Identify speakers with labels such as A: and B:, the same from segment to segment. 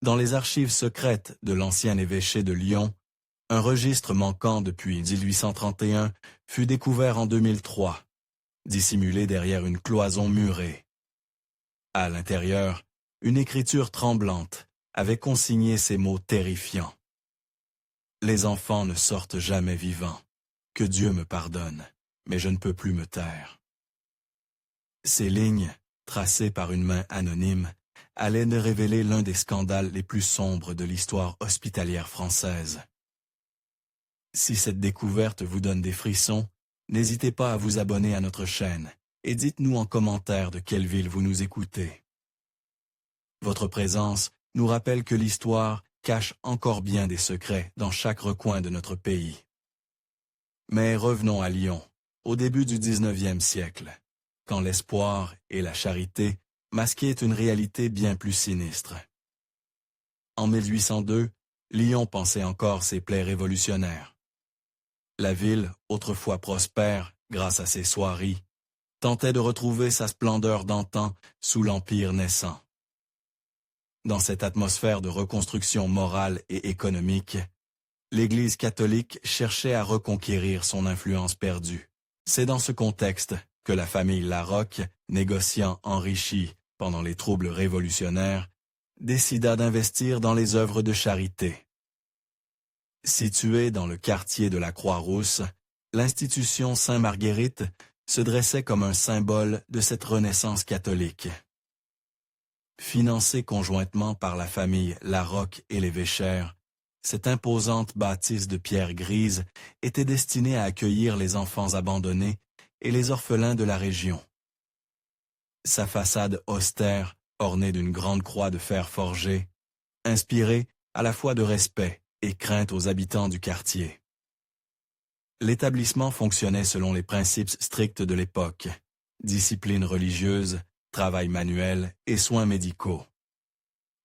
A: Dans les archives secrètes de l'ancien évêché de Lyon, un registre manquant depuis 1831 fut découvert en 2003, dissimulé derrière une cloison murée. À l'intérieur, une écriture tremblante avait consigné ces mots terrifiants. « Les enfants ne sortent jamais vivants. Que Dieu me pardonne, mais je ne peux plus me taire. » Ces lignes, tracées par une main anonyme, allaient de révéler l'un des scandales les plus sombres de l'histoire hospitalière française. Si cette découverte vous donne des frissons, n'hésitez pas à vous abonner à notre chaîne et dites-nous en commentaire de quelle ville vous nous écoutez. Votre présence nous rappelle que l'histoire cache encore bien des secrets dans chaque recoin de notre pays. Mais revenons à Lyon, au début du 19e siècle, quand l'espoir et la charité masquaient une réalité bien plus sinistre. En 1802, Lyon pansait encore ses plaies révolutionnaires. La ville, autrefois prospère grâce à ses soieries, tentait de retrouver sa splendeur d'antan sous l'Empire naissant. Dans cette atmosphère de reconstruction morale et économique, l'Église catholique cherchait à reconquérir son influence perdue. C'est dans ce contexte que la famille Larocque, négociant enrichi pendant les troubles révolutionnaires, décida d'investir dans les œuvres de charité. Située dans le quartier de la Croix-Rousse, l'institution Sainte-Marguerite se dressait comme un symbole de cette renaissance catholique. Financée conjointement par la famille Larocque et l'évêchère, cette imposante bâtisse de pierre grise était destinée à accueillir les enfants abandonnés et les orphelins de la région. Sa façade austère, ornée d'une grande croix de fer forgé, inspirait à la fois de respect et crainte aux habitants du quartier. L'établissement fonctionnait selon les principes stricts de l'époque, discipline religieuse, travail manuel et soins médicaux.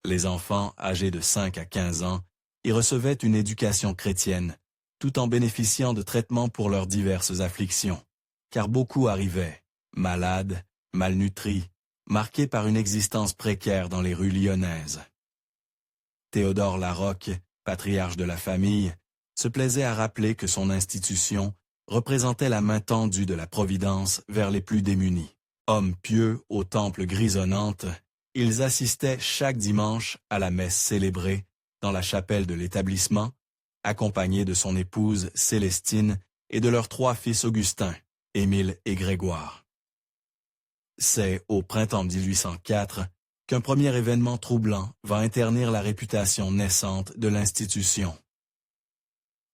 A: Les enfants âgés de 5 à 15 ans y recevaient une éducation chrétienne, tout en bénéficiant de traitements pour leurs diverses afflictions, car beaucoup arrivaient, malades, malnutris, marqués par une existence précaire dans les rues lyonnaises. Théodore Larocque, patriarche de la famille, se plaisait à rappeler que son institution représentait la main tendue de la Providence vers les plus démunis. Hommes pieux au temple grisonnante, ils assistaient chaque dimanche à la messe célébrée dans la chapelle de l'établissement, accompagnés de son épouse Célestine et de leurs 3 fils Augustin, Émile et Grégoire. C'est au printemps 1804 qu'un premier événement troublant va ternir la réputation naissante de l'institution.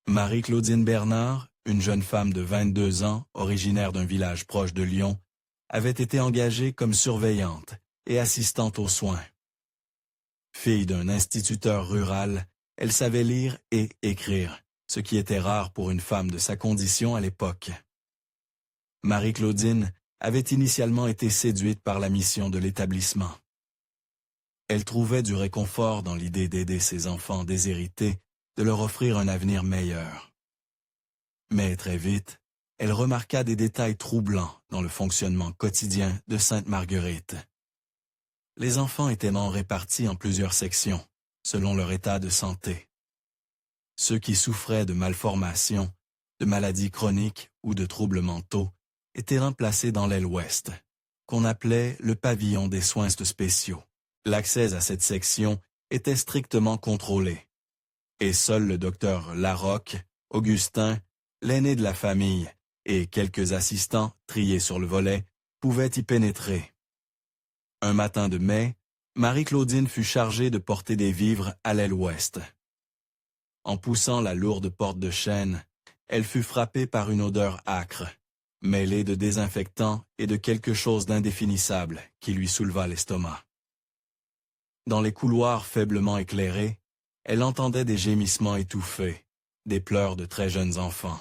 A: Marie-Claudine Bernard, une jeune femme de 22 ans, originaire d'un village proche de Lyon, avait été engagée comme surveillante et assistante aux soins. Fille d'un instituteur rural, elle savait lire et écrire, ce qui était rare pour une femme de sa condition à l'époque. Marie-Claudine avait initialement été séduite par la mission de l'établissement. Elle trouvait du réconfort dans l'idée d'aider ses enfants déshérités, de leur offrir un avenir meilleur. Mais très vite, elle remarqua des détails troublants dans le fonctionnement quotidien de Sainte-Marguerite. Les enfants étaient répartis en plusieurs sections, selon leur état de santé. Ceux qui souffraient de malformations, de maladies chroniques ou de troubles mentaux étaient remplacés dans l'aile ouest, qu'on appelait le pavillon des soins spéciaux. L'accès à cette section était strictement contrôlé, et seul le docteur Larocque, Augustin, l'aîné de la famille, et quelques assistants, triés sur le volet, pouvaient y pénétrer. Un matin de mai, Marie-Claudine fut chargée de porter des vivres à l'aile ouest. En poussant la lourde porte de chêne, elle fut frappée par une odeur âcre, mêlée de désinfectant et de quelque chose d'indéfinissable qui lui souleva l'estomac. Dans les couloirs faiblement éclairés, elle entendait des gémissements étouffés, des pleurs de très jeunes enfants.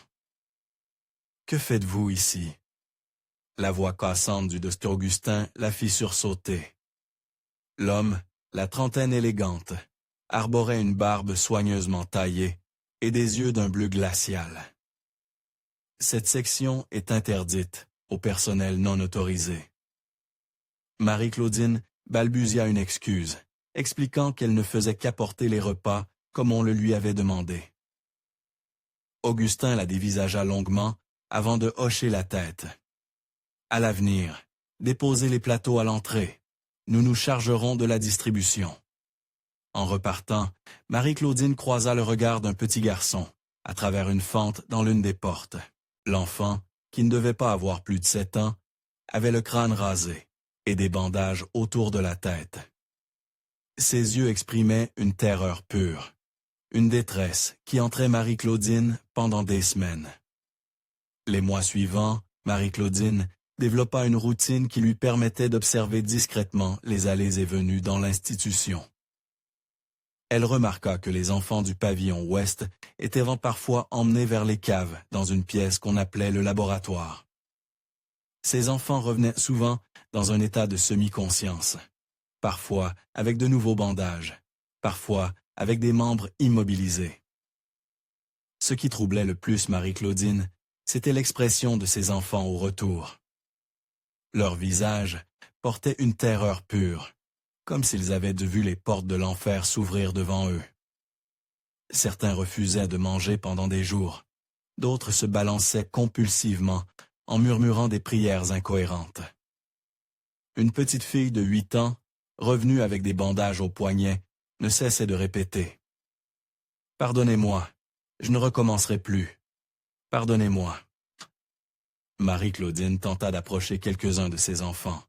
A: « Que faites-vous ici ?» La voix cassante du docteur Augustin la fit sursauter. L'homme, la trentaine élégante, arborait une barbe soigneusement taillée et des yeux d'un bleu glacial. Cette section est interdite au personnel non autorisé. Marie-Claudine balbutia une excuse expliquant qu'elle ne faisait qu'apporter les repas comme on le lui avait demandé. Augustin la dévisagea longuement avant de hocher la tête. « À l'avenir, déposez les plateaux à l'entrée. Nous nous chargerons de la distribution. » En repartant, Marie-Claudine croisa le regard d'un petit garçon, à travers une fente dans l'une des portes. L'enfant, qui ne devait pas avoir plus de 7 ans, avait le crâne rasé et des bandages autour de la tête. Ses yeux exprimaient une terreur pure, une détresse qui entrait Marie-Claudine pendant des semaines. Les mois suivants, Marie-Claudine développa une routine qui lui permettait d'observer discrètement les allées et venues dans l'institution. Elle remarqua que les enfants du pavillon ouest étaient parfois emmenés vers les caves dans une pièce qu'on appelait le laboratoire. Ces enfants revenaient souvent dans un état de semi-conscience, parfois avec de nouveaux bandages, parfois avec des membres immobilisés. Ce qui troublait le plus Marie-Claudine, c'était l'expression de ces enfants au retour. Leurs visages portaient une terreur pure, comme s'ils avaient vu les portes de l'enfer s'ouvrir devant eux. Certains refusaient de manger pendant des jours, d'autres se balançaient compulsivement en murmurant des prières incohérentes. Une petite fille de 8 ans, revenue avec des bandages aux poignets, ne cessait de répéter « Pardonnez-moi, je ne recommencerai plus. Pardonnez-moi. » Marie-Claudine tenta d'approcher quelques-uns de ses enfants,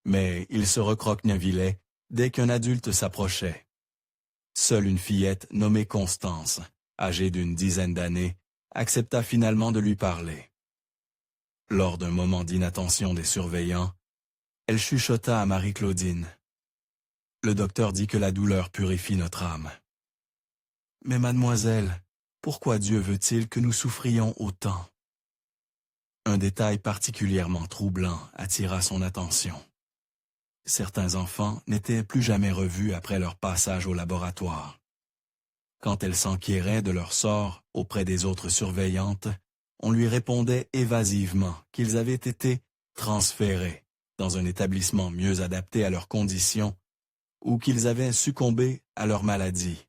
A: mais ils se recroquevillaient dès qu'un adulte s'approchait. Seule une fillette nommée Constance, âgée d'une 10aine d'années, accepta finalement de lui parler. Lors d'un moment d'inattention des surveillants, elle chuchota à Marie-Claudine. « Le docteur dit que la douleur purifie notre âme. »« Mais mademoiselle, pourquoi Dieu veut-il que nous souffrions autant ?» Un détail particulièrement troublant attira son attention. Certains enfants n'étaient plus jamais revus après leur passage au laboratoire. Quand elle s'enquérait de leur sort auprès des autres surveillantes, on lui répondait évasivement qu'ils avaient été transférés dans un établissement mieux adapté à leurs conditions ou qu'ils avaient succombé à leur maladie.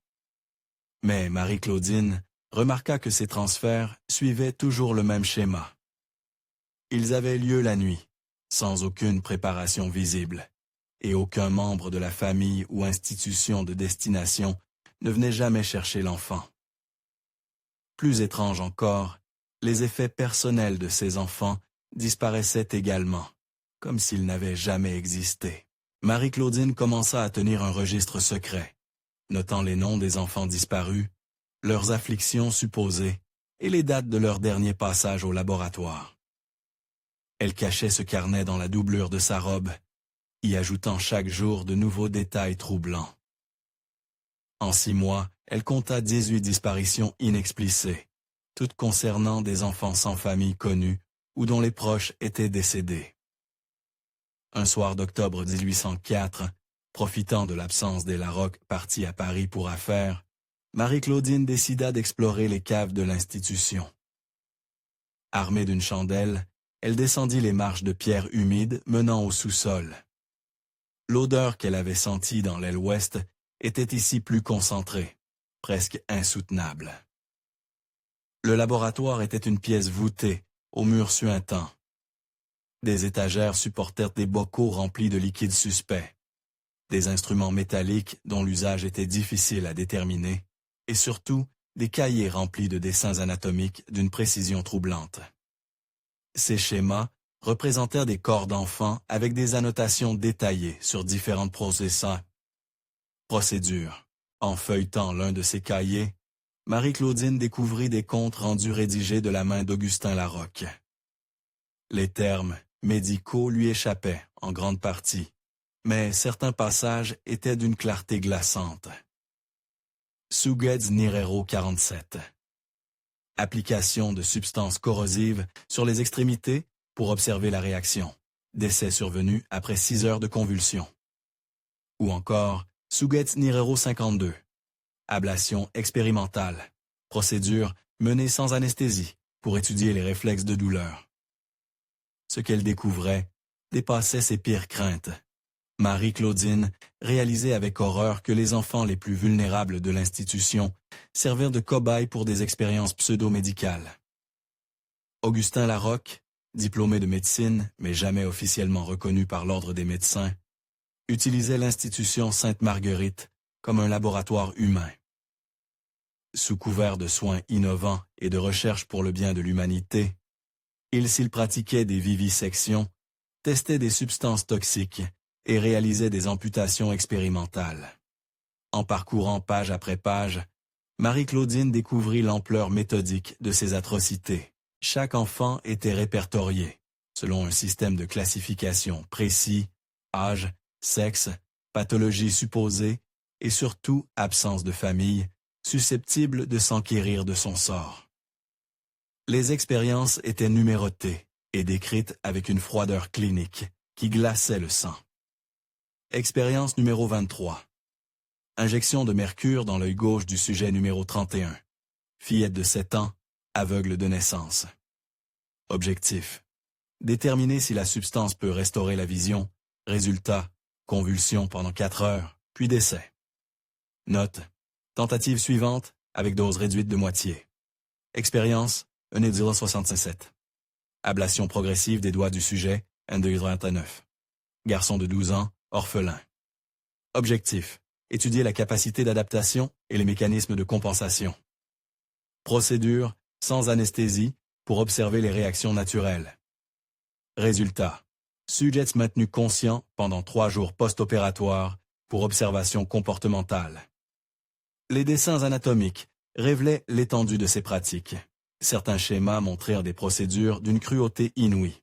A: Mais Marie-Claudine remarqua que ces transferts suivaient toujours le même schéma. Ils avaient lieu la nuit, sans aucune préparation visible, et aucun membre de la famille ou institution de destination ne venait jamais chercher l'enfant. Plus étrange encore, les effets personnels de ces enfants disparaissaient également, comme s'ils n'avaient jamais existé. Marie-Claudine commença à tenir un registre secret, notant les noms des enfants disparus, leurs afflictions supposées et les dates de leur dernier passage au laboratoire. Elle cachait ce carnet dans la doublure de sa robe, y ajoutant chaque jour de nouveaux détails troublants. En 6 mois, elle compta 18 disparitions inexplicées, toutes concernant des enfants sans famille connue ou dont les proches étaient décédés. Un soir d'octobre 1804, profitant de l'absence des Larocque partis à Paris pour affaires, Marie-Claudine décida d'explorer les caves de l'institution. Armée d'une chandelle, elle descendit les marches de pierre humide menant au sous-sol. L'odeur qu'elle avait sentie dans l'aile ouest était ici plus concentrée, presque insoutenable. Le laboratoire était une pièce voûtée, aux murs suintants. Des étagères supportèrent des bocaux remplis de liquides suspects, des instruments métalliques dont l'usage était difficile à déterminer, et surtout des cahiers remplis de dessins anatomiques d'une précision troublante. Ces schémas représentèrent des corps d'enfants avec des annotations détaillées sur différentes procédures. En feuilletant l'un de ces cahiers, Marie-Claudine découvrit des comptes rendus rédigés de la main d'Augustin Larocque. Les termes médicaux lui échappaient en grande partie, mais certains passages étaient d'une clarté glaçante. Suguetz Nirero 47. Application de substances corrosives sur les extrémités pour observer la réaction. Décès survenu après 6 heures de convulsions. Ou encore, Suguetz Nirero 52. Ablation expérimentale. Procédure menée sans anesthésie pour étudier les réflexes de douleur. Ce qu'elle découvrait dépassait ses pires craintes. Marie-Claudine réalisait avec horreur que les enfants les plus vulnérables de l'institution servirent de cobayes pour des expériences pseudo-médicales. Augustin Larocque, diplômé de médecine mais jamais officiellement reconnu par l'Ordre des médecins, utilisait l'institution Sainte-Marguerite comme un laboratoire humain. Sous couvert de soins innovants et de recherche pour le bien de l'humanité, il s'y pratiquait des vivisections, testait des substances toxiques et réalisait des amputations expérimentales. En parcourant page après page, Marie-Claudine découvrit l'ampleur méthodique de ces atrocités. Chaque enfant était répertorié, selon un système de classification précis, âge, sexe, pathologie supposée et surtout absence de famille, susceptible de s'enquérir de son sort. Les expériences étaient numérotées et décrites avec une froideur clinique qui glaçait le sang. Expérience numéro 23. Injection de mercure dans l'œil gauche du sujet numéro 31. Fillette de 7 ans, aveugle de naissance. Objectif. Déterminer si la substance peut restaurer la vision. Résultat. Convulsion pendant 4 heures, puis décès. Note. Tentative suivante, avec dose réduite de moitié. Expérience, N-Edila 67. Ablation progressive des doigts du sujet, N-29. Garçon de 12 ans, orphelin. Objectif. Étudier la capacité d'adaptation et les mécanismes de compensation. Procédure, sans anesthésie, pour observer les réactions naturelles. Résultat. Sujet maintenu conscient pendant 3 jours post-opératoires pour observation comportementale. Les dessins anatomiques révélaient l'étendue de ces pratiques. Certains schémas montrèrent des procédures d'une cruauté inouïe.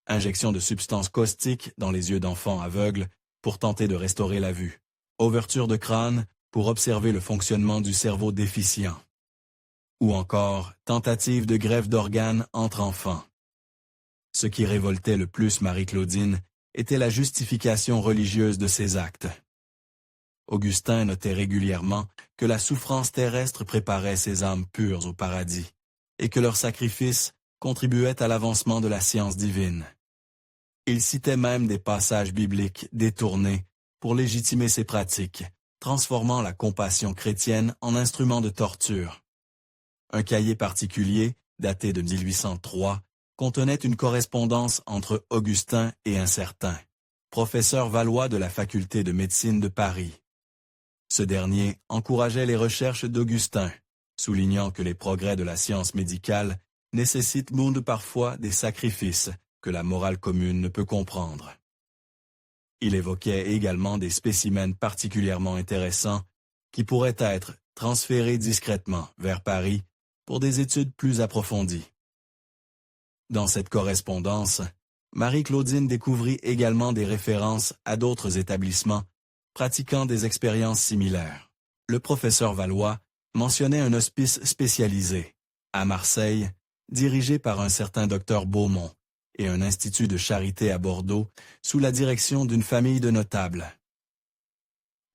A: Injection de substances caustiques dans les yeux d'enfants aveugles pour tenter de restaurer la vue. Ouverture de crâne pour observer le fonctionnement du cerveau déficient. Ou encore, tentative de greffe d'organes entre enfants. Ce qui révoltait le plus Marie-Claudine était la justification religieuse de ces actes. Augustin notait régulièrement que la souffrance terrestre préparait ces âmes pures au paradis, et que leur sacrifice contribuait à l'avancement de la science divine. Il citait même des passages bibliques détournés pour légitimer ces pratiques, transformant la compassion chrétienne en instrument de torture. Un cahier particulier, daté de 1803, contenait une correspondance entre Augustin et un certain, professeur Valois de la faculté de médecine de Paris. Ce dernier encourageait les recherches d'Augustin, soulignant que les progrès de la science médicale nécessitent parfois des sacrifices que la morale commune ne peut comprendre. Il évoquait également des spécimens particulièrement intéressants qui pourraient être transférés discrètement vers Paris pour des études plus approfondies. Dans cette correspondance, Marie-Claudine découvrit également des références à d'autres établissements pratiquant des expériences similaires. Le professeur Valois mentionnait un hospice spécialisé, à Marseille, dirigé par un certain docteur Beaumont, et un institut de charité à Bordeaux, sous la direction d'une famille de notables.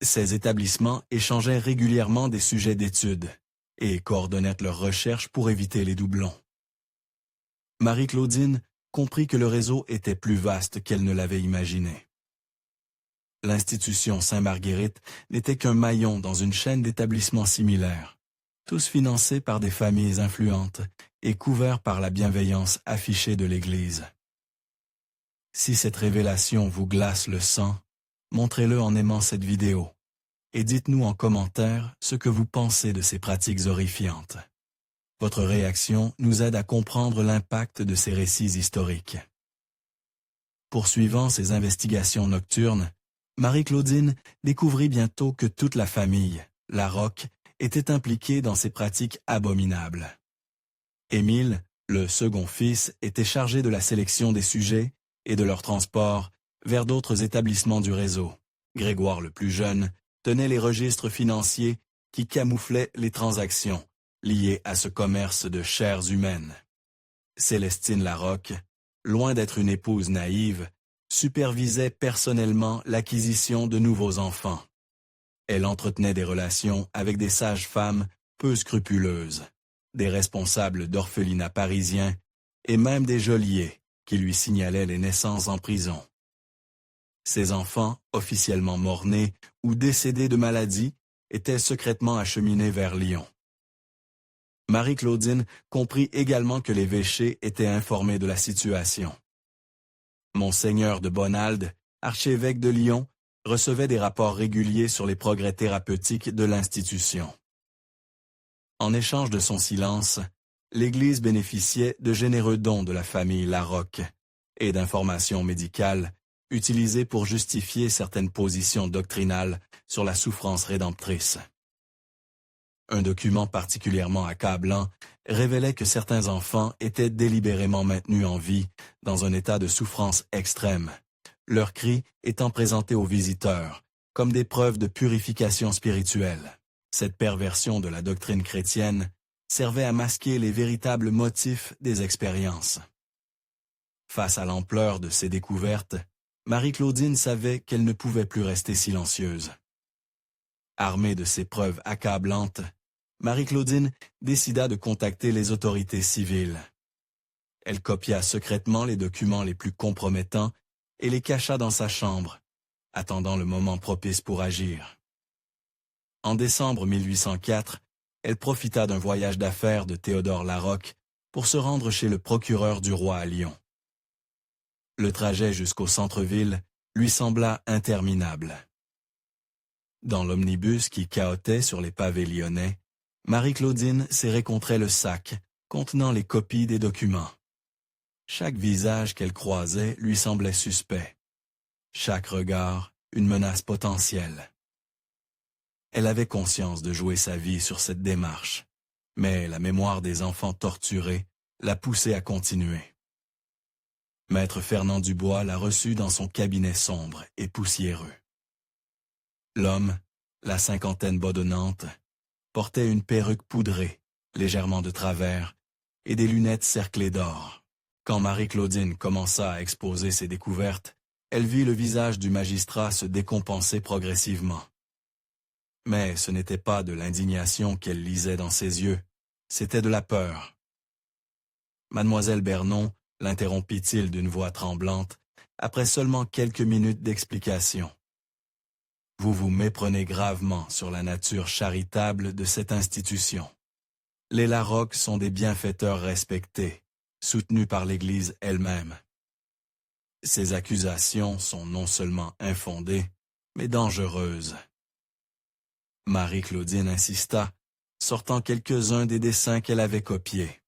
A: Ces établissements échangeaient régulièrement des sujets d'études et coordonnaient leurs recherches pour éviter les doublons. Marie-Claudine comprit que le réseau était plus vaste qu'elle ne l'avait imaginé. L'institution Sainte-Marguerite n'était qu'un maillon dans une chaîne d'établissements similaires, tous financés par des familles influentes et couverts par la bienveillance affichée de l'Église. Si cette révélation vous glace le sang, montrez-le en aimant cette vidéo et dites-nous en commentaire ce que vous pensez de ces pratiques horrifiantes. Votre réaction nous aide à comprendre l'impact de ces récits historiques. Poursuivant ses investigations nocturnes, Marie-Claudine découvrit bientôt que toute la famille, Larocque, était impliquée dans ces pratiques abominables. Émile, le second fils, était chargé de la sélection des sujets et de leur transport vers d'autres établissements du réseau. Grégoire, le plus jeune, tenait les registres financiers qui camouflaient les transactions liées à ce commerce de chairs humaines. Célestine Larocque, loin d'être une épouse naïve, supervisait personnellement l'acquisition de nouveaux enfants. Elle entretenait des relations avec des sages-femmes peu scrupuleuses, des responsables d'orphelinats parisiens et même des geôliers qui lui signalaient les naissances en prison. Ces enfants, officiellement morts-nés ou décédés de maladie, étaient secrètement acheminés vers Lyon. Marie-Claudine comprit également que l'évêché était informé de la situation. Monseigneur de Bonald, archevêque de Lyon, recevait des rapports réguliers sur les progrès thérapeutiques de l'institution. En échange de son silence, l'Église bénéficiait de généreux dons de la famille Larocque et d'informations médicales utilisées pour justifier certaines positions doctrinales sur la souffrance rédemptrice. Un document particulièrement accablant révélait que certains enfants étaient délibérément maintenus en vie dans un état de souffrance extrême, leurs cris étant présentés aux visiteurs comme des preuves de purification spirituelle. Cette perversion de la doctrine chrétienne servait à masquer les véritables motifs des expériences. Face à l'ampleur de ces découvertes, Marie-Claudine savait qu'elle ne pouvait plus rester silencieuse. Armée de ces preuves accablantes, Marie-Claudine décida de contacter les autorités civiles. Elle copia secrètement les documents les plus compromettants et les cacha dans sa chambre, attendant le moment propice pour agir. En décembre 1804, elle profita d'un voyage d'affaires de Théodore Larocque pour se rendre chez le procureur du roi à Lyon. Le trajet jusqu'au centre-ville lui sembla interminable. Dans l'omnibus qui cahotait sur les pavés lyonnais, Marie-Claudine serrait contre elle le sac contenant les copies des documents. Chaque visage qu'elle croisait lui semblait suspect. Chaque regard, une menace potentielle. Elle avait conscience de jouer sa vie sur cette démarche, mais la mémoire des enfants torturés la poussait à continuer. Maître Fernand Dubois la reçut dans son cabinet sombre et poussiéreux. L'homme, la cinquantaine bodonnante, portait une perruque poudrée, légèrement de travers, et des lunettes cerclées d'or. Quand Marie-Claudine commença à exposer ses découvertes, elle vit le visage du magistrat se décompenser progressivement. Mais ce n'était pas de l'indignation qu'elle lisait dans ses yeux, c'était de la peur. Mademoiselle Bernon l'interrompit-il d'une voix tremblante, après seulement quelques minutes d'explication. Vous vous méprenez gravement sur la nature charitable de cette institution. Les Larocque sont des bienfaiteurs respectés, soutenus par l'Église elle-même. Ces accusations sont non seulement infondées, mais dangereuses. Marie-Claudine insista, sortant quelques-uns des dessins qu'elle avait copiés.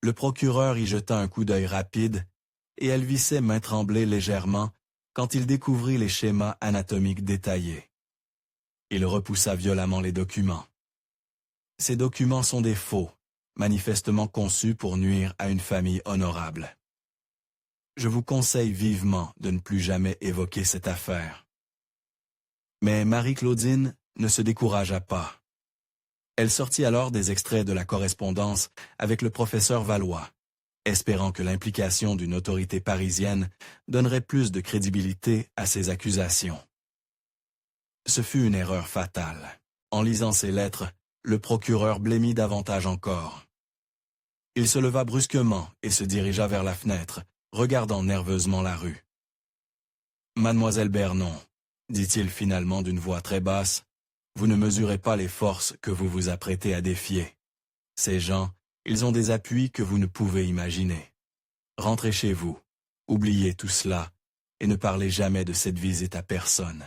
A: Le procureur y jeta un coup d'œil rapide, et elle vit ses mains trembler légèrement quand il découvrit les schémas anatomiques détaillés. Il repoussa violemment les documents. Ces documents sont des faux, manifestement conçus pour nuire à une famille honorable. Je vous conseille vivement de ne plus jamais évoquer cette affaire. Mais Marie-Claudine ne se découragea pas. Elle sortit alors des extraits de la correspondance avec le professeur Valois, espérant que l'implication d'une autorité parisienne donnerait plus de crédibilité à ses accusations. Ce fut une erreur fatale. En lisant ces lettres, le procureur blêmit davantage encore. Il se leva brusquement et se dirigea vers la fenêtre, regardant nerveusement la rue. « Mademoiselle Bernon, dit-il finalement d'une voix très basse, vous ne mesurez pas les forces que vous vous apprêtez à défier. Ces gens, ils ont des appuis que vous ne pouvez imaginer. Rentrez chez vous, oubliez tout cela, et ne parlez jamais de cette visite à personne. »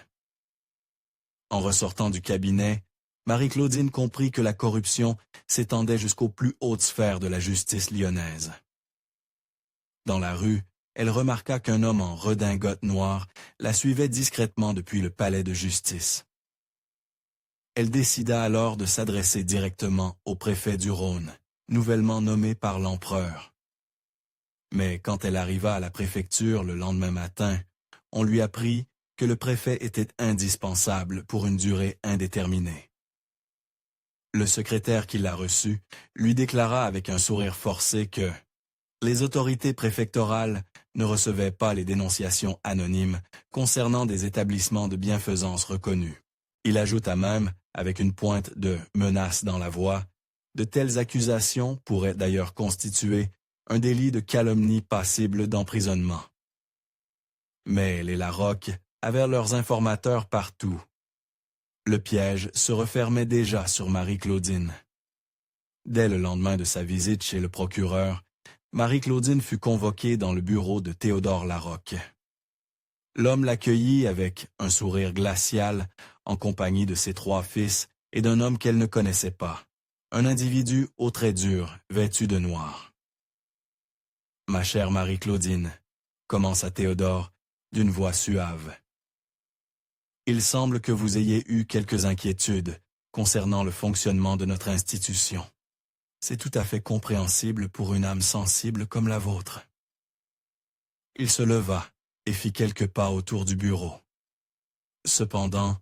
A: En ressortant du cabinet, Marie-Claudine comprit que la corruption s'étendait jusqu'aux plus hautes sphères de la justice lyonnaise. Dans la rue, elle remarqua qu'un homme en redingote noire la suivait discrètement depuis le palais de justice. Elle décida alors de s'adresser directement au préfet du Rhône, nouvellement nommé par l'empereur. Mais quand elle arriva à la préfecture le lendemain matin, on lui apprit que le préfet était indispensable pour une durée indéterminée. Le secrétaire qui l'a reçu lui déclara avec un sourire forcé que les autorités préfectorales ne recevaient pas les dénonciations anonymes concernant des établissements de bienfaisance reconnus. Il ajouta même, avec une pointe de menace dans la voix, de telles accusations pourraient d'ailleurs constituer un délit de calomnie passible d'emprisonnement. Mais les Larocque avaient leurs informateurs partout. Le piège se refermait déjà sur Marie-Claudine. Dès le lendemain de sa visite chez le procureur, Marie-Claudine fut convoquée dans le bureau de Théodore Larocque. L'homme l'accueillit avec un sourire glacial, en compagnie de ses 3 fils et d'un homme qu'elle ne connaissait pas, un individu aux traits durs, vêtu de noir. « Ma chère Marie-Claudine, » commença Théodore, d'une voix suave. « Il semble que vous ayez eu quelques inquiétudes concernant le fonctionnement de notre institution. C'est tout à fait compréhensible pour une âme sensible comme la vôtre. » Il se leva et fit quelques pas autour du bureau. « Cependant,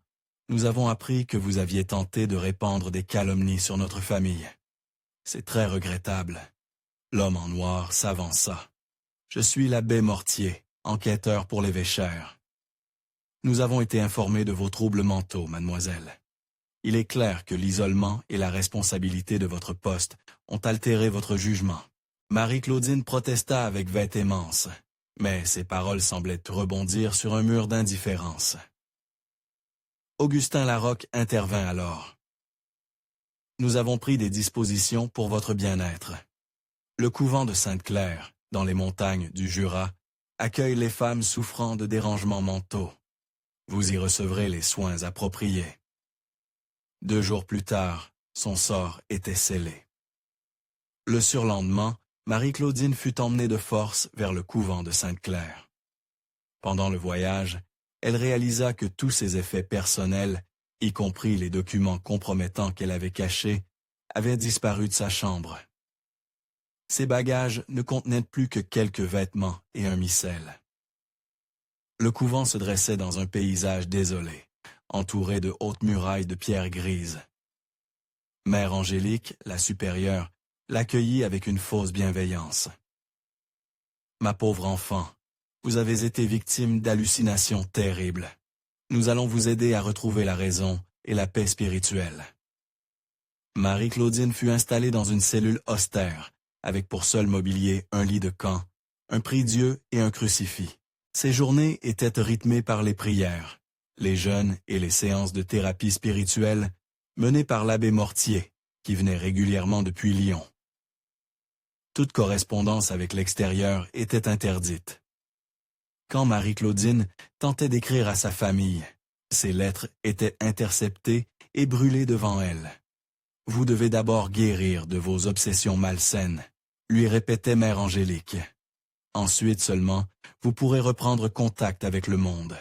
A: nous avons appris que vous aviez tenté de répandre des calomnies sur notre famille. C'est très regrettable. » L'homme en noir s'avança. « Je suis l'abbé Mortier, enquêteur pour l'évêchère. Nous avons été informés de vos troubles mentaux, mademoiselle. Il est clair que l'isolement et la responsabilité de votre poste ont altéré votre jugement. » Marie-Claudine protesta avec véhémence, mais ses paroles semblaient rebondir sur un mur d'indifférence. Augustin Larocque intervint alors. « Nous avons pris des dispositions pour votre bien-être. Le couvent de Sainte-Claire, dans les montagnes du Jura, accueille les femmes souffrant de dérangements mentaux. Vous y recevrez les soins appropriés. » 2 jours plus tard, son sort était scellé. Le surlendemain, Marie-Claudine fut emmenée de force vers le couvent de Sainte-Claire. Pendant le voyage, elle réalisa que tous ses effets personnels, y compris les documents compromettants qu'elle avait cachés, avaient disparu de sa chambre. Ses bagages ne contenaient plus que quelques vêtements et un missel. Le couvent se dressait dans un paysage désolé, entouré de hautes murailles de pierre grise. Mère Angélique, la supérieure, l'accueillit avec une fausse bienveillance. « Ma pauvre enfant, vous avez été victime d'hallucinations terribles. Nous allons vous aider à retrouver la raison et la paix spirituelle. » Marie-Claudine fut installée dans une cellule austère, avec pour seul mobilier un lit de camp, un prie-Dieu et un crucifix. Ses journées étaient rythmées par les prières, les jeûnes et les séances de thérapie spirituelle menées par l'abbé Mortier, qui venait régulièrement depuis Lyon. Toute correspondance avec l'extérieur était interdite. Quand Marie-Claudine tentait d'écrire à sa famille, ses lettres étaient interceptées et brûlées devant elle. « Vous devez d'abord guérir de vos obsessions malsaines », lui répétait Mère Angélique. « Ensuite seulement, vous pourrez reprendre contact avec le monde. »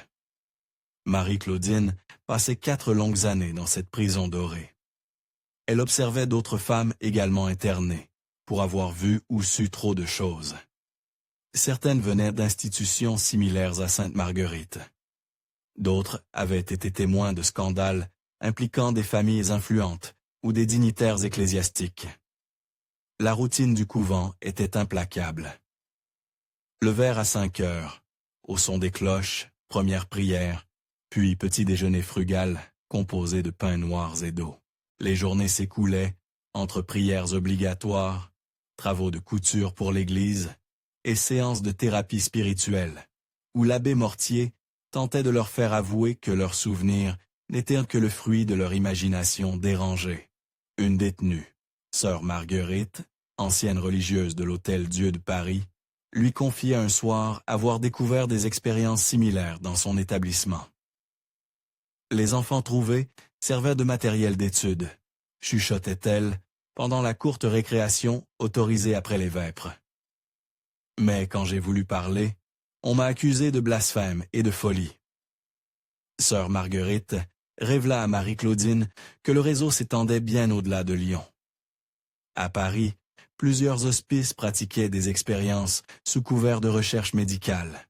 A: Marie-Claudine passait 4 longues années dans cette prison dorée. Elle observait d'autres femmes également internées, pour avoir vu ou su trop de choses. Certaines venaient d'institutions similaires à Sainte-Marguerite. D'autres avaient été témoins de scandales impliquant des familles influentes ou des dignitaires ecclésiastiques. La routine du couvent était implacable. Lever à 5 heures, au son des cloches, première prière, puis petit déjeuner frugal, composé de pains noirs et d'eau. Les journées s'écoulaient entre prières obligatoires, travaux de couture pour l'église et séances de thérapie spirituelle, où l'abbé Mortier tentait de leur faire avouer que leurs souvenirs n'étaient que le fruit de leur imagination dérangée. Une détenue, sœur Marguerite, ancienne religieuse de l'Hôtel Dieu de Paris, lui confiait un soir avoir découvert des expériences similaires dans son établissement. Les enfants trouvés servaient de matériel d'étude, chuchotait-elle, pendant la courte récréation autorisée après les vêpres. Mais quand j'ai voulu parler, on m'a accusé de blasphème et de folie. Sœur Marguerite révéla à Marie-Claudine que le réseau s'étendait bien au-delà de Lyon. À Paris, plusieurs hospices pratiquaient des expériences sous couvert de recherche médicale.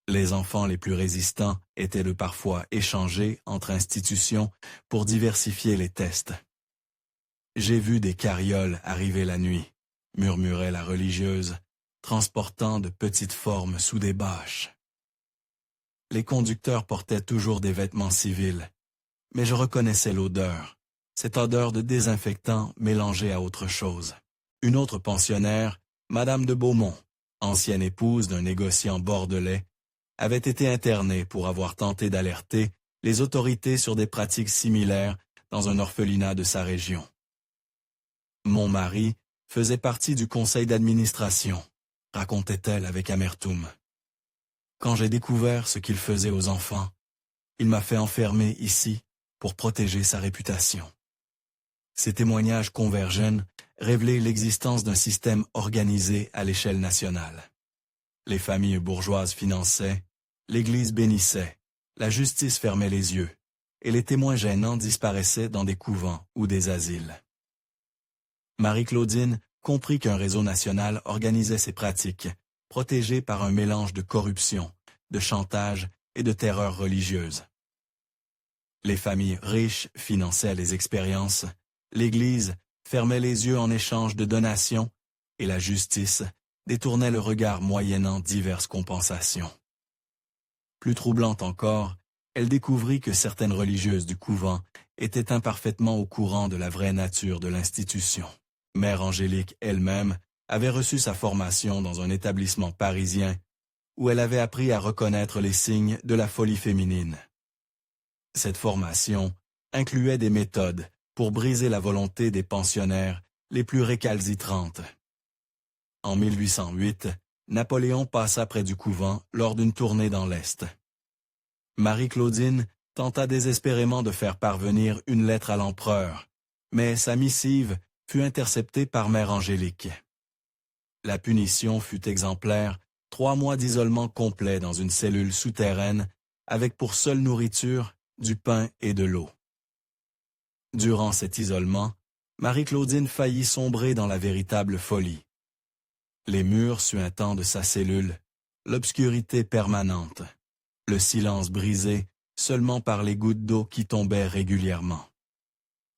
A: Les enfants les plus résistants étaient parfois échangés entre institutions pour diversifier les tests. « J'ai vu des carrioles arriver la nuit », murmurait la religieuse, transportant de petites formes sous des bâches. Les conducteurs portaient toujours des vêtements civils, mais je reconnaissais l'odeur, cette odeur de désinfectant mélangée à autre chose. Une autre pensionnaire, Madame de Beaumont, ancienne épouse d'un négociant bordelais, avait été internée pour avoir tenté d'alerter les autorités sur des pratiques similaires dans un orphelinat de sa région. Mon mari faisait partie du conseil d'administration, racontait-elle avec amertume. Quand j'ai découvert ce qu'il faisait aux enfants, il m'a fait enfermer ici pour protéger sa réputation. Ces témoignages convergents révélaient l'existence d'un système organisé à l'échelle nationale. Les familles bourgeoises finançaient, l'Église bénissait, la justice fermait les yeux, et les témoins gênants disparaissaient dans des couvents ou des asiles. Marie-Claudine comprit qu'un réseau national organisait ces pratiques, protégées par un mélange de corruption, de chantage et de terreur religieuse. Les familles riches finançaient les expériences, l'Église fermait les yeux en échange de donations, et la justice détournait le regard moyennant diverses compensations. Plus troublante encore, elle découvrit que certaines religieuses du couvent étaient imparfaitement au courant de la vraie nature de l'institution. Mère Angélique elle-même avait reçu sa formation dans un établissement parisien où elle avait appris à reconnaître les signes de la folie féminine. Cette formation incluait des méthodes pour briser la volonté des pensionnaires les plus récalcitrantes. En 1808, Napoléon passa près du couvent lors d'une tournée dans l'Est. Marie-Claudine tenta désespérément de faire parvenir une lettre à l'empereur, mais sa missive fut interceptée par Mère Angélique. La punition fut exemplaire, 3 mois d'isolement complet dans une cellule souterraine, avec pour seule nourriture du pain et de l'eau. Durant cet isolement, Marie-Claudine faillit sombrer dans la véritable folie. Les murs suintants de sa cellule, l'obscurité permanente, le silence brisé seulement par les gouttes d'eau qui tombaient régulièrement.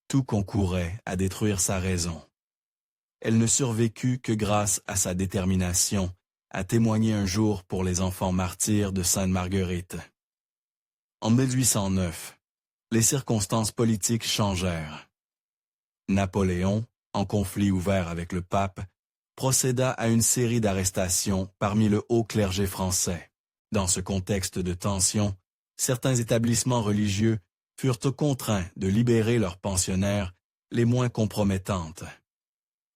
A: Tout concourait à détruire sa raison. Elle ne survécut que grâce à sa détermination à témoigner un jour pour les enfants martyrs de Sainte-Marguerite. En 1809, les circonstances politiques changèrent. Napoléon, en conflit ouvert avec le pape, procéda à une série d'arrestations parmi le haut clergé français. Dans ce contexte de tension, certains établissements religieux furent contraints de libérer leurs pensionnaires les moins compromettantes.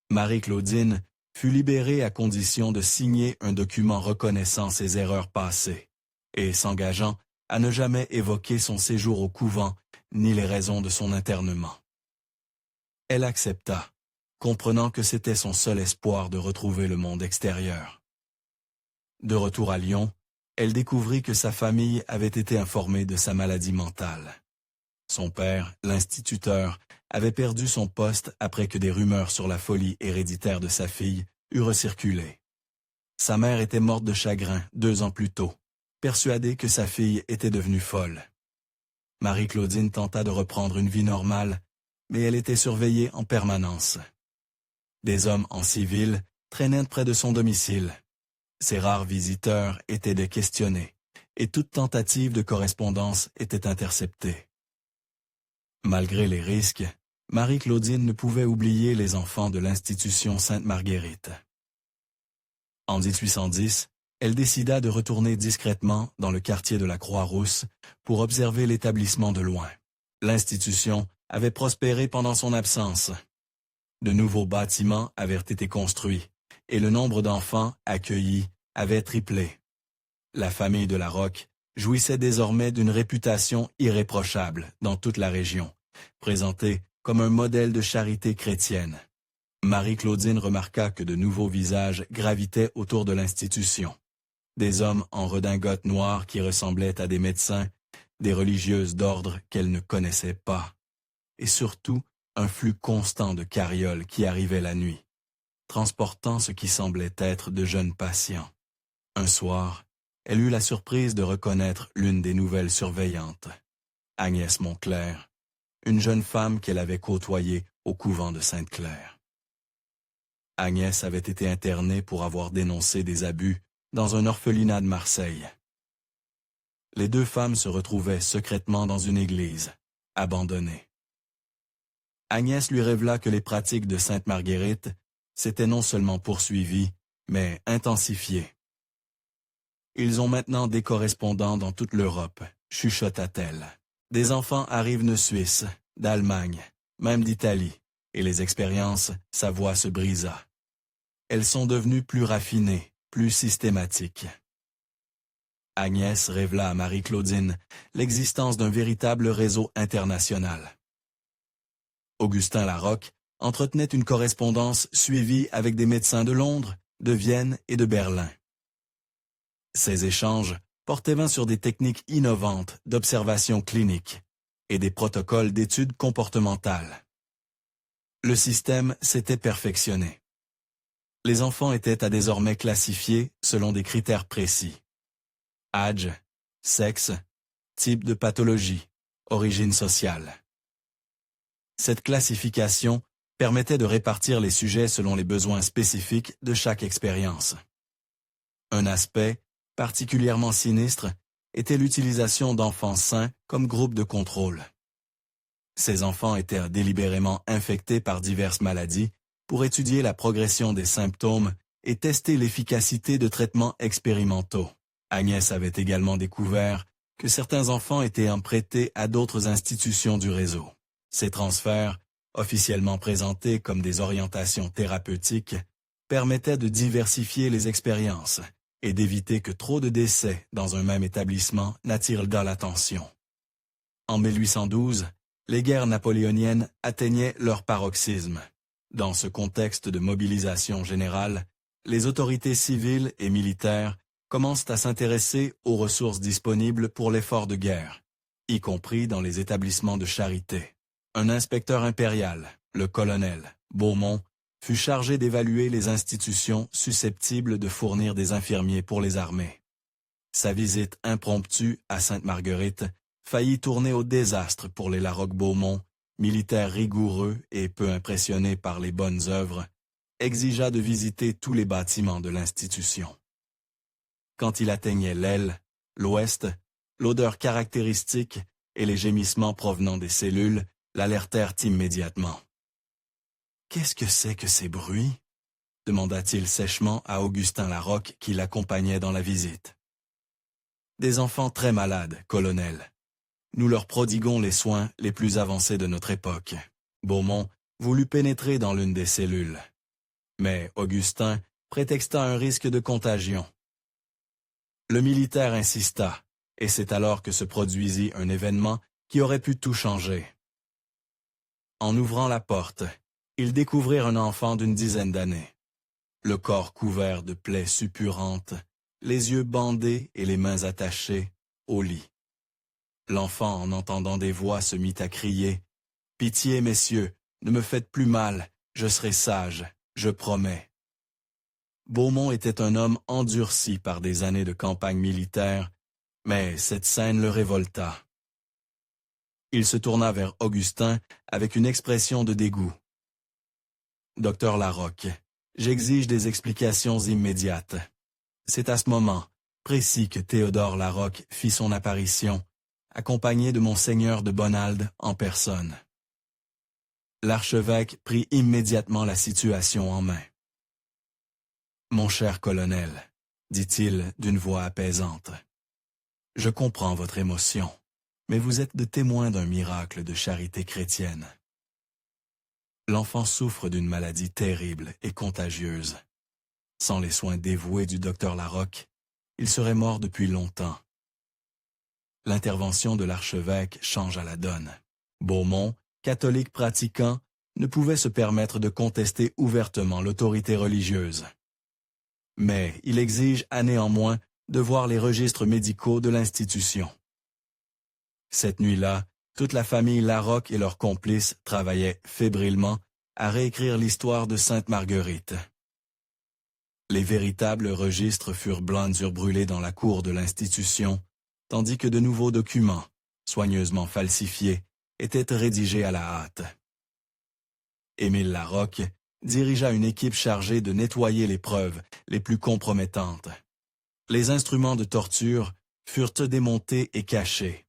A: Marie-Claudine fut libérée à condition de signer un document reconnaissant ses erreurs passées et s'engageant à ne jamais évoquer son séjour au couvent ni les raisons de son internement. Elle accepta, comprenant que c'était son seul espoir de retrouver le monde extérieur. De retour à Lyon, elle découvrit que sa famille avait été informée de sa maladie mentale. Son père, l'instituteur, avait perdu son poste après que des rumeurs sur la folie héréditaire de sa fille eurent circulé. Sa mère était morte de chagrin 2 ans plus tôt, persuadée que sa fille était devenue folle. Marie-Claudine tenta de reprendre une vie normale, mais elle était surveillée en permanence. Des hommes en civil traînaient près de son domicile. Ses rares visiteurs étaient des questionnés, et toute tentative de correspondance était interceptée. Malgré les risques, Marie-Claudine ne pouvait oublier les enfants de l'institution Sainte-Marguerite. En 1810, elle décida de retourner discrètement dans le quartier de la Croix-Rousse pour observer l'établissement de loin. L'institution avait prospéré pendant son absence. De nouveaux bâtiments avaient été construits, et le nombre d'enfants accueillis avait triplé. La famille de la Roque jouissait désormais d'une réputation irréprochable dans toute la région, présentée comme un modèle de charité chrétienne. Marie-Claudine remarqua que de nouveaux visages gravitaient autour de l'institution. Des hommes en redingote noire qui ressemblaient à des médecins, des religieuses d'ordre qu'elle ne connaissait pas, et surtout un flux constant de carrioles qui arrivaient la nuit, transportant ce qui semblait être de jeunes patients. Un soir, elle eut la surprise de reconnaître l'une des nouvelles surveillantes, Agnès Montclair, une jeune femme qu'elle avait côtoyée au couvent de Sainte-Claire. Agnès avait été internée pour avoir dénoncé des abus dans un orphelinat de Marseille. Les 2 femmes se retrouvaient secrètement dans une église, abandonnée. Agnès lui révéla que les pratiques de Sainte-Marguerite s'étaient non seulement poursuivies, mais intensifiées. Ils ont maintenant des correspondants dans toute l'Europe, chuchota-t-elle. Des enfants arrivent de Suisse, d'Allemagne, même d'Italie, et les expériences, sa voix se brisa. Elles sont devenues plus raffinées, plus systématiques. Agnès révéla à Marie-Claudine l'existence d'un véritable réseau international. Augustin Larocque entretenait une correspondance suivie avec des médecins de Londres, de Vienne et de Berlin. Ces échanges portaient main sur des techniques innovantes d'observation clinique et des protocoles d'études comportementales. Le système s'était perfectionné. Les enfants étaient à désormais classifiés selon des critères précis. Âge, sexe, type de pathologie, origine sociale. Cette classification permettait de répartir les sujets selon les besoins spécifiques de chaque expérience. Un aspect particulièrement sinistre était l'utilisation d'enfants sains comme groupe de contrôle. Ces enfants étaient délibérément infectés par diverses maladies pour étudier la progression des symptômes et tester l'efficacité de traitements expérimentaux. Agnès avait également découvert que certains enfants étaient prêtés à d'autres institutions du réseau. Ces transferts, officiellement présentés comme des orientations thérapeutiques, permettaient de diversifier les expériences et d'éviter que trop de décès dans un même établissement n'attirent l'attention. En 1812, les guerres napoléoniennes atteignaient leur paroxysme. Dans ce contexte de mobilisation générale, les autorités civiles et militaires commencent à s'intéresser aux ressources disponibles pour l'effort de guerre, y compris dans les établissements de charité. Un inspecteur impérial, le colonel Beaumont, fut chargé d'évaluer les institutions susceptibles de fournir des infirmiers pour les armées. Sa visite impromptue à Sainte-Marguerite faillit tourner au désastre pour les Larocque-Beaumont, militaires rigoureux et peu impressionnés par les bonnes œuvres, exigea de visiter tous les bâtiments de l'institution. Quand il atteignait l'aile, l'ouest, l'odeur caractéristique et les gémissements provenant des cellules l'alertèrent immédiatement. « Qu'est-ce que c'est que ces bruits ?» demanda-t-il sèchement à Augustin Larocque qui l'accompagnait dans la visite. « Des enfants très malades, colonel. Nous leur prodiguons les soins les plus avancés de notre époque. » Beaumont voulut pénétrer dans l'une des cellules. Mais Augustin prétexta un risque de contagion. Le militaire insista, et c'est alors que se produisit un événement qui aurait pu tout changer. En ouvrant la porte, ils découvrirent un enfant d'une dizaine d'années. Le corps couvert de plaies suppurantes, les yeux bandés et les mains attachées, au lit. L'enfant, en entendant des voix, se mit à crier « Pitié, messieurs, ne me faites plus mal, je serai sage, je promets. » Beaumont était un homme endurci par des années de campagne militaire, mais cette scène le révolta. Il se tourna vers Augustin avec une expression de dégoût. « Docteur Larocque, j'exige des explications immédiates. » C'est à ce moment précis que Théodore Larocque fit son apparition, accompagné de Monseigneur de Bonald en personne. L'archevêque prit immédiatement la situation en main. « Mon cher colonel, dit-il d'une voix apaisante, je comprends votre émotion, mais vous êtes de témoin d'un miracle de charité chrétienne. L'enfant souffre d'une maladie terrible et contagieuse. Sans les soins dévoués du docteur Larocque, il serait mort depuis longtemps. » L'intervention de l'archevêque changea la donne. Beaumont, catholique pratiquant, ne pouvait se permettre de contester ouvertement l'autorité religieuse. Mais il exige néanmoins de voir les registres médicaux de l'institution. Cette nuit-là, toute la famille Larocque et leurs complices travaillaient fébrilement à réécrire l'histoire de Sainte-Marguerite. Les véritables registres furent blancs brûlés dans la cour de l'institution, tandis que de nouveaux documents, soigneusement falsifiés, étaient rédigés à la hâte. Émile Larocque dirigea une équipe chargée de nettoyer les preuves les plus compromettantes. Les instruments de torture furent démontés et cachés.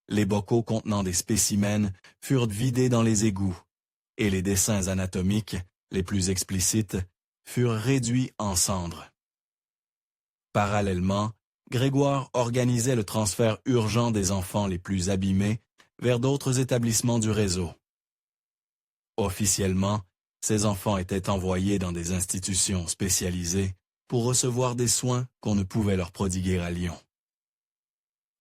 A: Les bocaux contenant des spécimens furent vidés dans les égouts, et les dessins anatomiques, les plus explicites, furent réduits en cendres. Parallèlement, Grégoire organisait le transfert urgent des enfants les plus abîmés vers d'autres établissements du réseau. Officiellement, ces enfants étaient envoyés dans des institutions spécialisées pour recevoir des soins qu'on ne pouvait leur prodiguer à Lyon.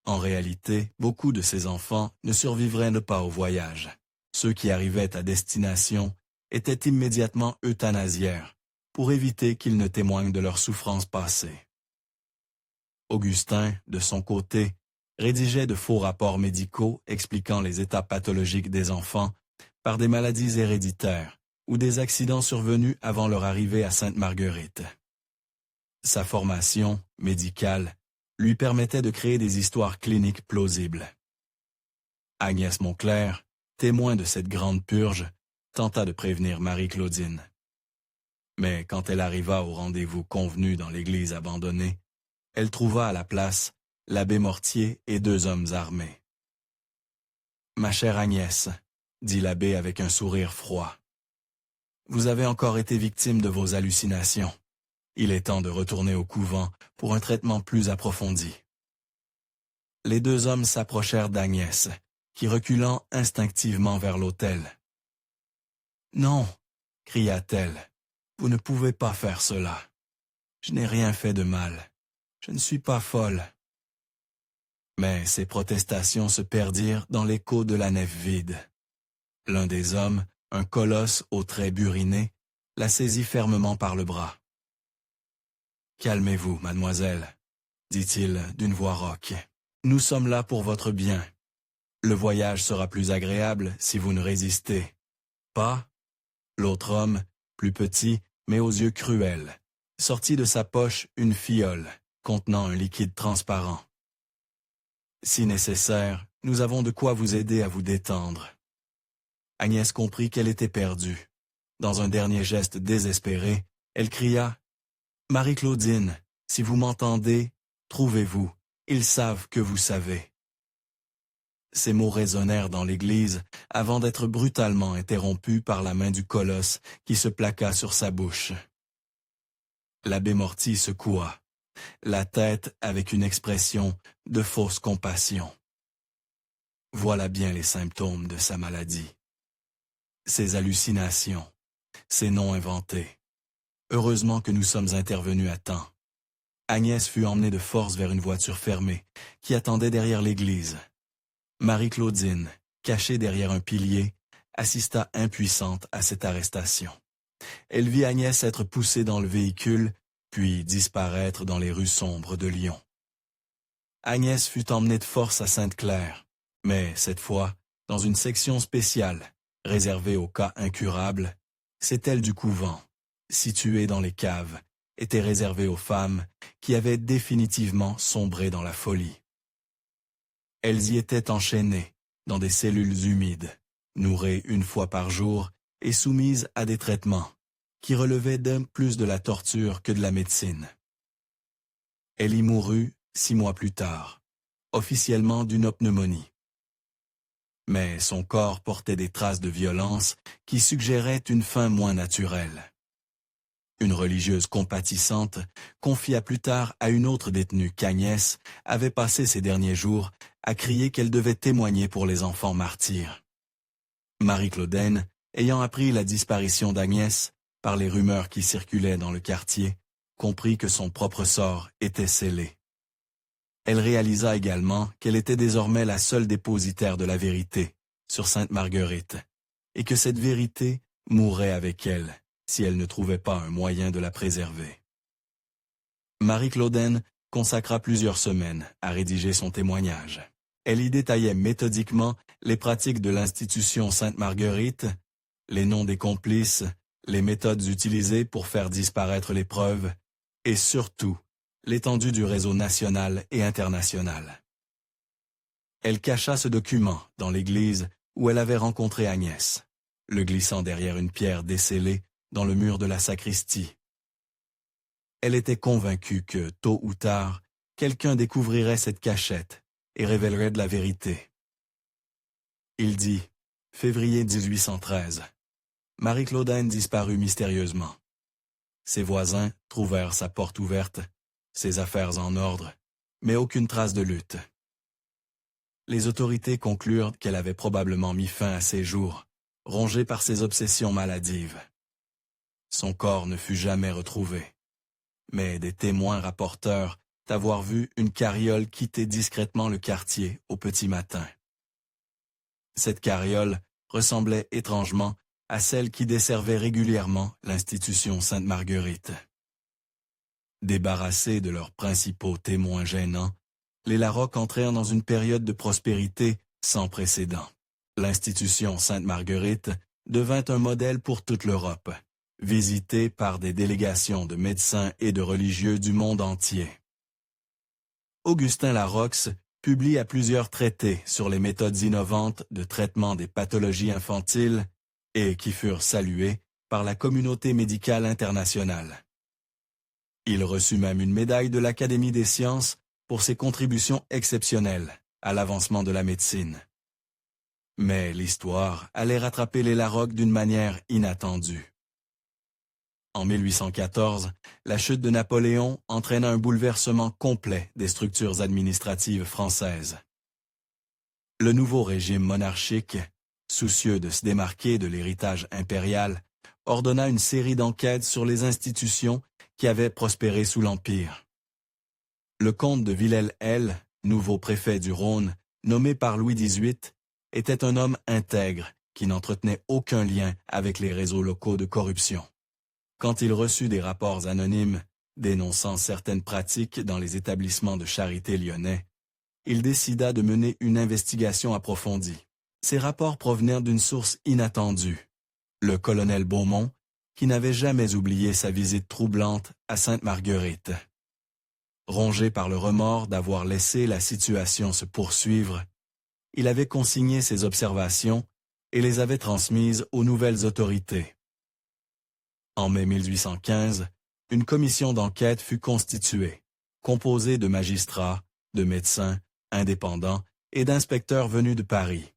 A: En réalité, beaucoup de ces enfants ne survivraient pas au voyage. Ceux qui arrivaient à destination étaient immédiatement euthanasières pour éviter qu'ils ne témoignent de leurs souffrances passées. Augustin, de son côté, rédigeait de faux rapports médicaux expliquant les états pathologiques des enfants par des maladies héréditaires ou des accidents survenus avant leur arrivée à Sainte-Marguerite. Sa formation médicale lui permettait de créer des histoires cliniques plausibles. Agnès Monclerc, témoin de cette grande purge, tenta de prévenir Marie-Claudine. Mais quand elle arriva au rendez-vous convenu dans l'église abandonnée, elle trouva à la place l'abbé Mortier et 2 hommes armés. « Ma chère Agnès, » dit l'abbé avec un sourire froid, « vous avez encore été victime de vos hallucinations. Il est temps de retourner au couvent pour un traitement plus approfondi. » Les 2 hommes s'approchèrent d'Agnès, qui reculant instinctivement vers l'autel. « Non, » cria-t-elle, « vous ne pouvez pas faire cela. Je n'ai rien fait de mal. Je ne suis pas folle. » Mais ces protestations se perdirent dans l'écho de la nef vide. L'un des hommes, un colosse aux traits burinés, la saisit fermement par le bras. « Calmez-vous, mademoiselle, » dit-il d'une voix rauque. « Nous sommes là pour votre bien. Le voyage sera plus agréable si vous ne résistez. Pas ?» L'autre homme, plus petit, mais aux yeux cruels, sortit de sa poche une fiole contenant un liquide transparent. « Si nécessaire, nous avons de quoi vous aider à vous détendre. » Agnès comprit qu'elle était perdue. Dans un dernier geste désespéré, elle cria « Marie-Claudine, si vous m'entendez, trouvez-vous, ils savent que vous savez. » Ces mots résonnèrent dans l'église avant d'être brutalement interrompus par la main du colosse qui se plaqua sur sa bouche. L'abbé Mortier secoua, la tête avec une expression de fausse compassion. Voilà bien les symptômes de sa maladie. Ces hallucinations, ces noms inventés. Heureusement que nous sommes intervenus à temps. Agnès fut emmenée de force vers une voiture fermée qui attendait derrière l'église. Marie-Claudine, cachée derrière un pilier, assista impuissante à cette arrestation. Elle vit Agnès être poussée dans le véhicule, puis disparaître dans les rues sombres de Lyon. Agnès fut emmenée de force à Sainte-Claire, mais cette fois, dans une section spéciale, réservée aux cas incurables, celle du couvent, située dans les caves, était réservée aux femmes qui avaient définitivement sombré dans la folie. Elles y étaient enchaînées, dans des cellules humides, nourries une fois par jour et soumises à des traitements qui relevaient d'un plus de la torture que de la médecine. Elle y mourut 6 mois plus tard, officiellement d'une pneumonie. Mais son corps portait des traces de violence qui suggéraient une fin moins naturelle. Une religieuse compatissante confia plus tard à une autre détenue qu'Agnès avait passé ses derniers jours à crier qu'elle devait témoigner pour les enfants martyrs. Marie-Claudine, ayant appris la disparition d'Agnès par les rumeurs qui circulaient dans le quartier, comprit que son propre sort était scellé. Elle réalisa également qu'elle était désormais la seule dépositaire de la vérité sur Sainte-Marguerite, et que cette vérité mourrait avec elle si elle ne trouvait pas un moyen de la préserver. Marie-Claudine consacra plusieurs semaines à rédiger son témoignage. Elle y détaillait méthodiquement les pratiques de l'institution Sainte-Marguerite, les noms des complices, les méthodes utilisées pour faire disparaître les preuves, et surtout, l'étendue du réseau national et international. Elle cacha ce document dans l'église où elle avait rencontré Agnès, le glissant derrière une pierre descellée dans le mur de la sacristie. Elle était convaincue que, tôt ou tard, quelqu'un découvrirait cette cachette et révélerait de la vérité. Il dit, février 1813, Marie-Claudine disparut mystérieusement. Ses voisins trouvèrent sa porte ouverte ses affaires en ordre, mais aucune trace de lutte. Les autorités conclurent qu'elle avait probablement mis fin à ses jours, rongée par ses obsessions maladives. Son corps ne fut jamais retrouvé, mais des témoins rapportèrent avoir vu une carriole quitter discrètement le quartier au petit matin. Cette carriole ressemblait étrangement à celle qui desservait régulièrement l'institution Sainte-Marguerite. Débarrassés de leurs principaux témoins gênants, les Larocque entrèrent dans une période de prospérité sans précédent. L'institution Sainte-Marguerite devint un modèle pour toute l'Europe, visitée par des délégations de médecins et de religieux du monde entier. Augustin Larocque publia plusieurs traités sur les méthodes innovantes de traitement des pathologies infantiles et qui furent salués par la communauté médicale internationale. Il reçut même une médaille de l'Académie des sciences pour ses contributions exceptionnelles à l'avancement de la médecine. Mais l'histoire allait rattraper les Larocque d'une manière inattendue. En 1814, la chute de Napoléon entraîna un bouleversement complet des structures administratives françaises. Le nouveau régime monarchique, soucieux de se démarquer de l'héritage impérial, ordonna une série d'enquêtes sur les institutions qui avaient prospéré sous l'Empire. Le comte de Villèle, nouveau préfet du Rhône, nommé par Louis XVIII, était un homme intègre qui n'entretenait aucun lien avec les réseaux locaux de corruption. Quand il reçut des rapports anonymes dénonçant certaines pratiques dans les établissements de charité lyonnais, il décida de mener une investigation approfondie. Ces rapports provenaient d'une source inattendue, le colonel Beaumont, qui n'avait jamais oublié sa visite troublante à Sainte-Marguerite. Rongé par le remords d'avoir laissé la situation se poursuivre, il avait consigné ses observations et les avait transmises aux nouvelles autorités. En mai 1815, une commission d'enquête fut constituée, composée de magistrats, de médecins, indépendants et d'inspecteurs venus de Paris.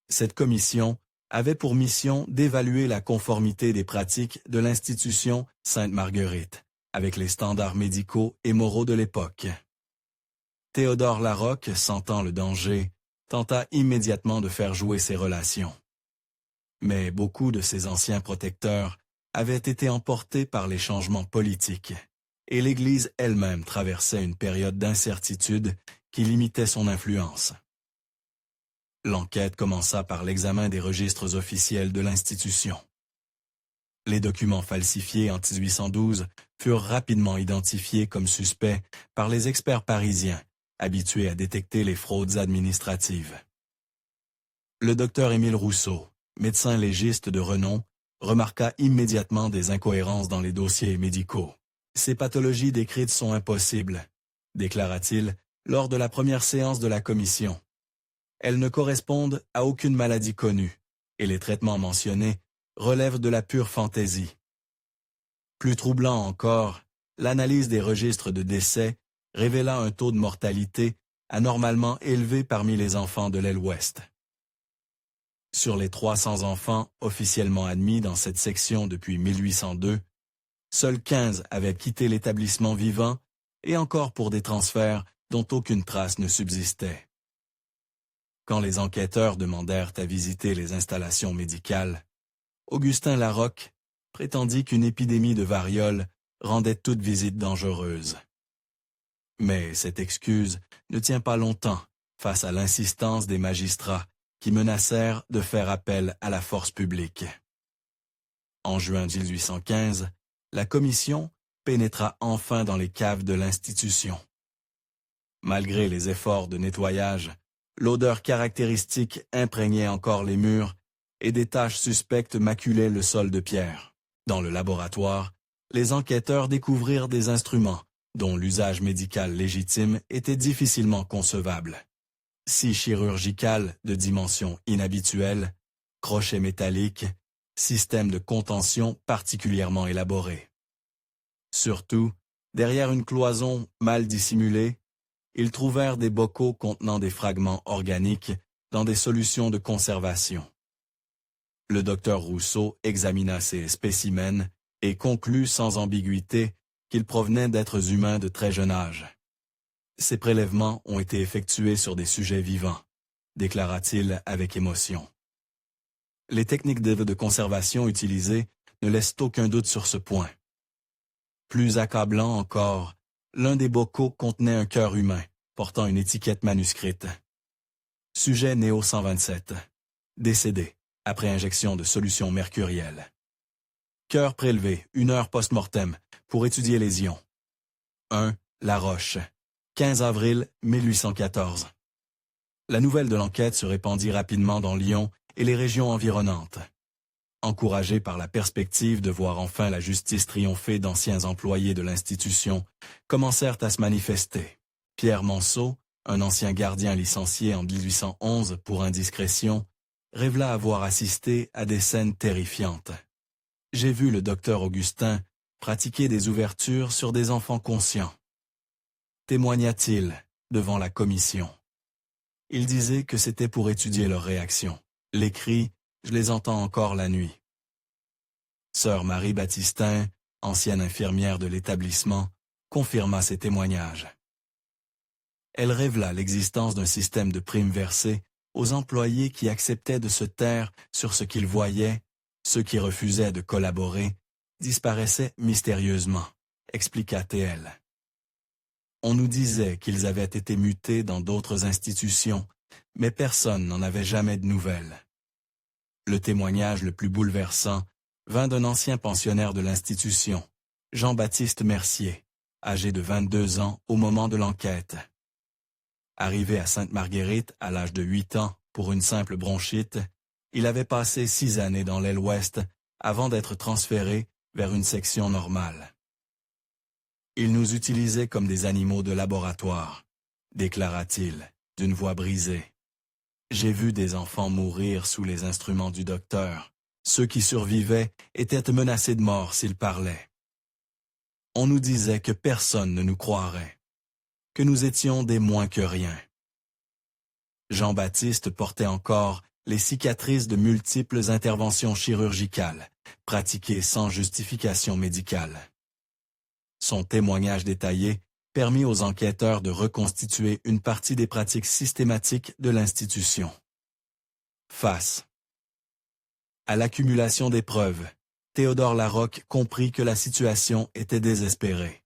A: Cette commission avait pour mission d'évaluer la conformité des pratiques de l'institution Sainte-Marguerite avec les standards médicaux et moraux de l'époque. Théodore Larocque, sentant le danger, tenta immédiatement de faire jouer ses relations. Mais beaucoup de ses anciens protecteurs avaient été emportés par les changements politiques, et l'Église elle-même traversait une période d'incertitude qui limitait son influence. L'enquête commença par l'examen des registres officiels de l'institution. Les documents falsifiés en 1812 furent rapidement identifiés comme suspects par les experts parisiens, habitués à détecter les fraudes administratives. Le docteur Émile Rousseau, médecin légiste de renom, remarqua immédiatement des incohérences dans les dossiers médicaux. « Ces pathologies décrites sont impossibles », déclara-t-il lors de la première séance de la commission. Elles ne correspondent à aucune maladie connue, et les traitements mentionnés relèvent de la pure fantaisie. Plus troublant encore, l'analyse des registres de décès révéla un taux de mortalité anormalement élevé parmi les enfants de l'aile ouest. Sur les 300 enfants officiellement admis dans cette section depuis 1802, seuls 15 avaient quitté l'établissement vivant, et encore pour des transferts dont aucune trace ne subsistait. Quand les enquêteurs demandèrent à visiter les installations médicales, Augustin Larocque prétendit qu'une épidémie de variole rendait toute visite dangereuse. Mais cette excuse ne tient pas longtemps face à l'insistance des magistrats qui menacèrent de faire appel à la force publique. En juin 1815, la commission pénétra enfin dans les caves de l'institution. Malgré les efforts de nettoyage, l'odeur caractéristique imprégnait encore les murs et des taches suspectes maculaient le sol de pierre. Dans le laboratoire, les enquêteurs découvrirent des instruments dont l'usage médical légitime était difficilement concevable. Scie chirurgicale de dimension inhabituelle, crochets métalliques, système de contention particulièrement élaboré. Surtout, derrière une cloison mal dissimulée, ils trouvèrent des bocaux contenant des fragments organiques dans des solutions de conservation. Le docteur Rousseau examina ces spécimens et conclut sans ambiguïté qu'ils provenaient d'êtres humains de très jeune âge. Ces prélèvements ont été effectués sur des sujets vivants, déclara-t-il avec émotion. Les techniques de conservation utilisées ne laissent aucun doute sur ce point. Plus accablant encore, l'un des bocaux contenait un cœur humain, portant une étiquette manuscrite. Sujet Néo 127. Décédé, après injection de solution mercurielle. Cœur prélevé, 1 heure post-mortem, pour étudier les ions. 1. La Roche. 15 avril 1814. La nouvelle de l'enquête se répandit rapidement dans Lyon et les régions environnantes. Encouragés par la perspective de voir enfin la justice triompher d'anciens employés de l'institution, commencèrent à se manifester. Pierre Monceau, un ancien gardien licencié en 1811 pour indiscrétion, révéla avoir assisté à des scènes terrifiantes. « J'ai vu le docteur Augustin pratiquer des ouvertures sur des enfants conscients. » Témoigna-t-il devant la commission. Il disait que c'était pour étudier leurs réactions. Les cris, je les entends encore la nuit. Sœur Marie Baptistin, ancienne infirmière de l'établissement, confirma ces témoignages. Elle révéla l'existence d'un système de primes versées aux employés qui acceptaient de se taire sur ce qu'ils voyaient, ceux qui refusaient de collaborer disparaissaient mystérieusement, expliqua-t-elle. On nous disait qu'ils avaient été mutés dans d'autres institutions, mais personne n'en avait jamais de nouvelles. Le témoignage le plus bouleversant vint d'un ancien pensionnaire de l'institution, Jean-Baptiste Mercier, âgé de 22 ans au moment de l'enquête. Arrivé à Sainte-Marguerite à l'âge de 8 ans pour une simple bronchite, il avait passé 6 années dans l'aile ouest avant d'être transféré vers une section normale. Il nous utilisait comme des animaux de laboratoire, déclara-t-il, d'une voix brisée. J'ai vu des enfants mourir sous les instruments du docteur. Ceux qui survivaient étaient menacés de mort s'ils parlaient. On nous disait que personne ne nous croirait, que nous étions des moins que rien. Jean-Baptiste portait encore les cicatrices de multiples interventions chirurgicales, pratiquées sans justification médicale. Son témoignage détaillé permit aux enquêteurs de reconstituer une partie des pratiques systématiques de l'institution. Face à l'accumulation des preuves, Théodore Larocque comprit que la situation était désespérée.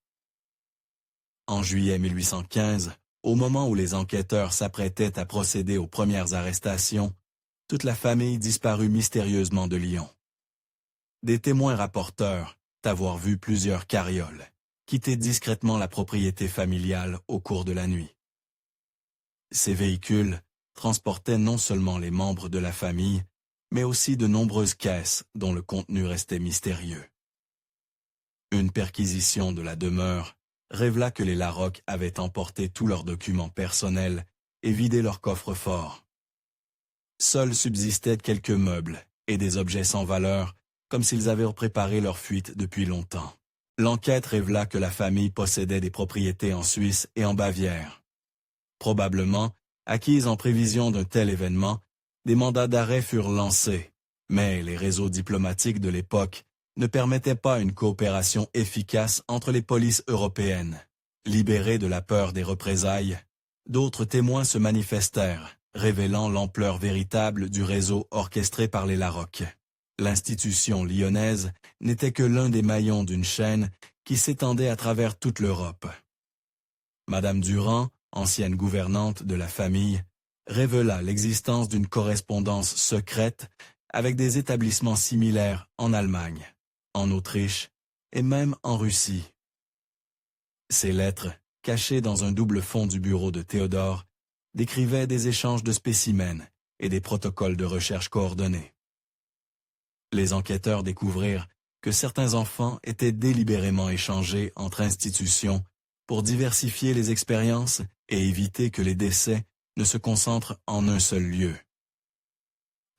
A: En juillet 1815, au moment où les enquêteurs s'apprêtaient à procéder aux premières arrestations, toute la famille disparut mystérieusement de Lyon. Des témoins rapporteurs d'avoir vu plusieurs carrioles quitter discrètement la propriété familiale au cours de la nuit. Ces véhicules transportaient non seulement les membres de la famille, mais aussi de nombreuses caisses dont le contenu restait mystérieux. Une perquisition de la demeure révéla que les Larocque avaient emporté tous leurs documents personnels et vidé leur coffre-fort. Seuls subsistaient quelques meubles et des objets sans valeur, comme s'ils avaient préparé leur fuite depuis longtemps. L'enquête révéla que la famille possédait des propriétés en Suisse et en Bavière. Probablement, acquises en prévision d'un tel événement, des mandats d'arrêt furent lancés, mais les réseaux diplomatiques de l'époque ne permettaient pas une coopération efficace entre les polices européennes. Libérés de la peur des représailles, d'autres témoins se manifestèrent, révélant l'ampleur véritable du réseau orchestré par les Larocque. L'institution lyonnaise n'était que l'un des maillons d'une chaîne qui s'étendait à travers toute l'Europe. Madame Durand, ancienne gouvernante de la famille, révéla l'existence d'une correspondance secrète avec des établissements similaires en Allemagne, en Autriche et même en Russie. Ces lettres, cachées dans un double fond du bureau de Théodore, décrivaient des échanges de spécimens et des protocoles de recherche coordonnés. Les enquêteurs découvrirent que certains enfants étaient délibérément échangés entre institutions pour diversifier les expériences et éviter que les décès ne se concentrent en un seul lieu.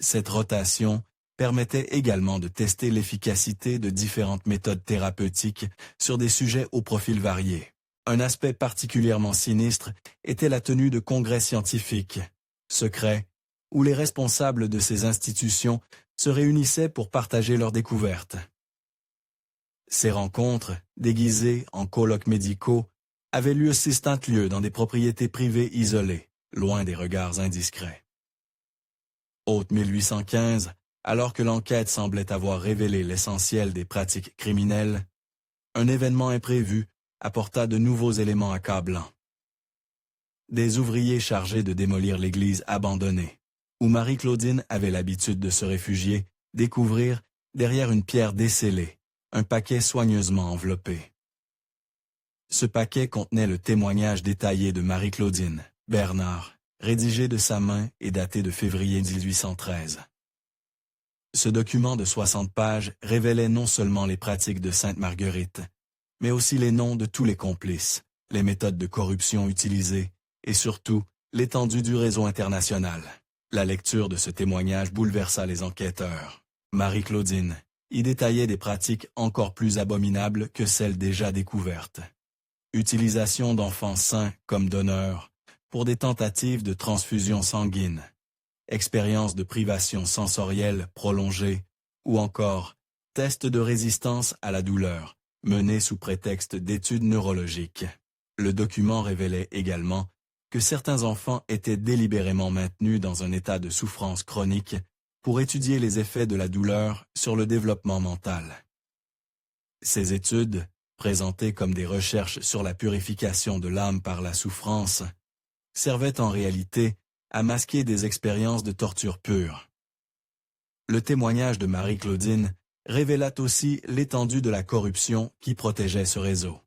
A: Cette rotation permettait également de tester l'efficacité de différentes méthodes thérapeutiques sur des sujets aux profils variés. Un aspect particulièrement sinistre était la tenue de congrès scientifiques, secrets, où les responsables de ces institutions se réunissaient pour partager leurs découvertes. Ces rencontres, déguisées en colloques médicaux, avaient lieu lieu dans des propriétés privées isolées, loin des regards indiscrets. Août 1815, alors que l'enquête semblait avoir révélé l'essentiel des pratiques criminelles, un événement imprévu apporta de nouveaux éléments accablants. Des ouvriers chargés de démolir l'église abandonnée, où Marie-Claudine avait l'habitude de se réfugier, découvrirent, derrière une pierre descellée, un paquet soigneusement enveloppé. Ce paquet contenait le témoignage détaillé de Marie-Claudine, Bernard, rédigé de sa main et daté de février 1813. Ce document de 60 pages révélait non seulement les pratiques de Sainte Marguerite, mais aussi les noms de tous les complices, les méthodes de corruption utilisées et surtout l'étendue du réseau international. La lecture de ce témoignage bouleversa les enquêteurs. Marie-Claudine y détaillait des pratiques encore plus abominables que celles déjà découvertes. Utilisation d'enfants sains comme donneurs pour des tentatives de transfusion sanguine, expériences de privation sensorielle prolongée ou encore tests de résistance à la douleur menés sous prétexte d'études neurologiques. Le document révélait également que certains enfants étaient délibérément maintenus dans un état de souffrance chronique pour étudier les effets de la douleur sur le développement mental. Ces études, présentées comme des recherches sur la purification de l'âme par la souffrance, servaient en réalité à masquer des expériences de torture pure. Le témoignage de Marie-Claudine révéla aussi l'étendue de la corruption qui protégeait ce réseau.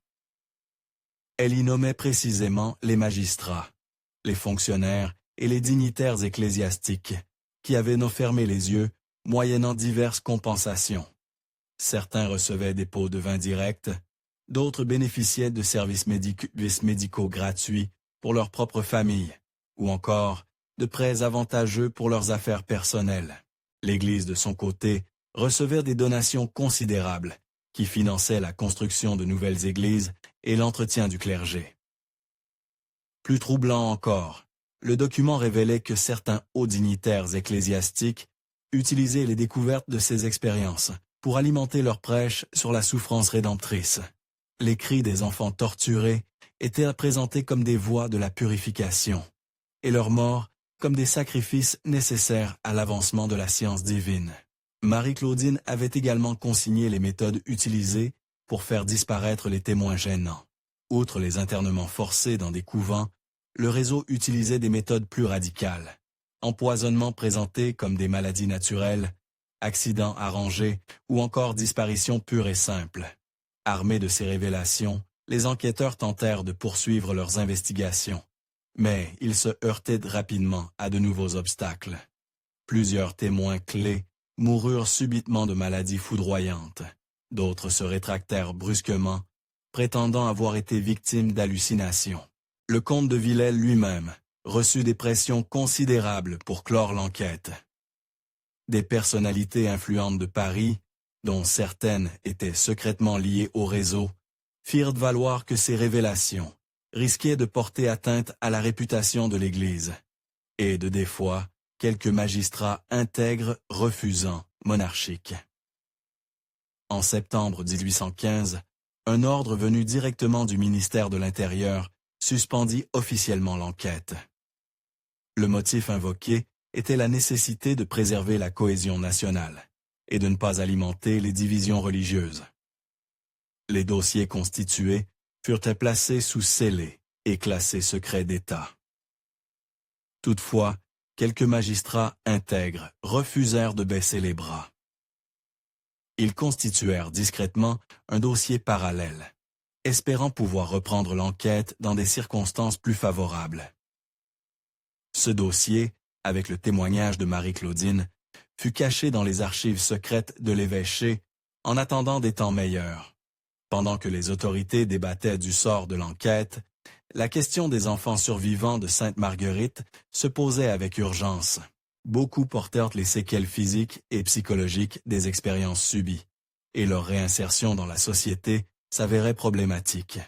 A: Elle y nommait précisément les magistrats, les fonctionnaires et les dignitaires ecclésiastiques qui avaient fermé les yeux moyennant diverses compensations. Certains recevaient des pots de vin directs, d'autres bénéficiaient de services médicaux gratuits pour leur propre famille, ou encore de prêts avantageux pour leurs affaires personnelles. L'Église, de son côté, recevait des donations considérables qui finançaient la construction de nouvelles églises et l'entretien du clergé. Plus troublant encore, le document révélait que certains hauts dignitaires ecclésiastiques utilisaient les découvertes de ces expériences pour alimenter leurs prêches sur la souffrance rédemptrice. Les cris des enfants torturés étaient présentés comme des voies de la purification, et leur mort comme des sacrifices nécessaires à l'avancement de la science divine. Marie-Claudine avait également consigné les méthodes utilisées pour faire disparaître les témoins gênants. Outre les internements forcés dans des couvents, le réseau utilisait des méthodes plus radicales. Empoisonnement présenté comme des maladies naturelles, accidents arrangés ou encore disparitions pures et simples. Armés de ces révélations, les enquêteurs tentèrent de poursuivre leurs investigations. Mais ils se heurtaient rapidement à de nouveaux obstacles. Plusieurs témoins clés moururent subitement de maladies foudroyantes. D'autres se rétractèrent brusquement, prétendant avoir été victimes d'hallucinations. Le comte de Villèle lui-même reçut des pressions considérables pour clore l'enquête. Des personnalités influentes de Paris, dont certaines étaient secrètement liées au réseau, firent valoir que ces révélations risquaient de porter atteinte à la réputation de l'Église, et des fois, quelques magistrats intègres refusant monarchiques. En septembre 1815, un ordre venu directement du ministère de l'Intérieur suspendit officiellement l'enquête. Le motif invoqué était la nécessité de préserver la cohésion nationale et de ne pas alimenter les divisions religieuses. Les dossiers constitués furent placés sous scellé et classés secret d'État. Toutefois, quelques magistrats intègres refusèrent de baisser les bras. Ils constituèrent discrètement un dossier parallèle, espérant pouvoir reprendre l'enquête dans des circonstances plus favorables. Ce dossier, avec le témoignage de Marie-Claudine, fut caché dans les archives secrètes de l'évêché en attendant des temps meilleurs. Pendant que les autorités débattaient du sort de l'enquête, la question des enfants survivants de Sainte Marguerite se posait avec urgence. Beaucoup portèrent les séquelles physiques et psychologiques des expériences subies, et leur réinsertion dans la société s'avérait problématique.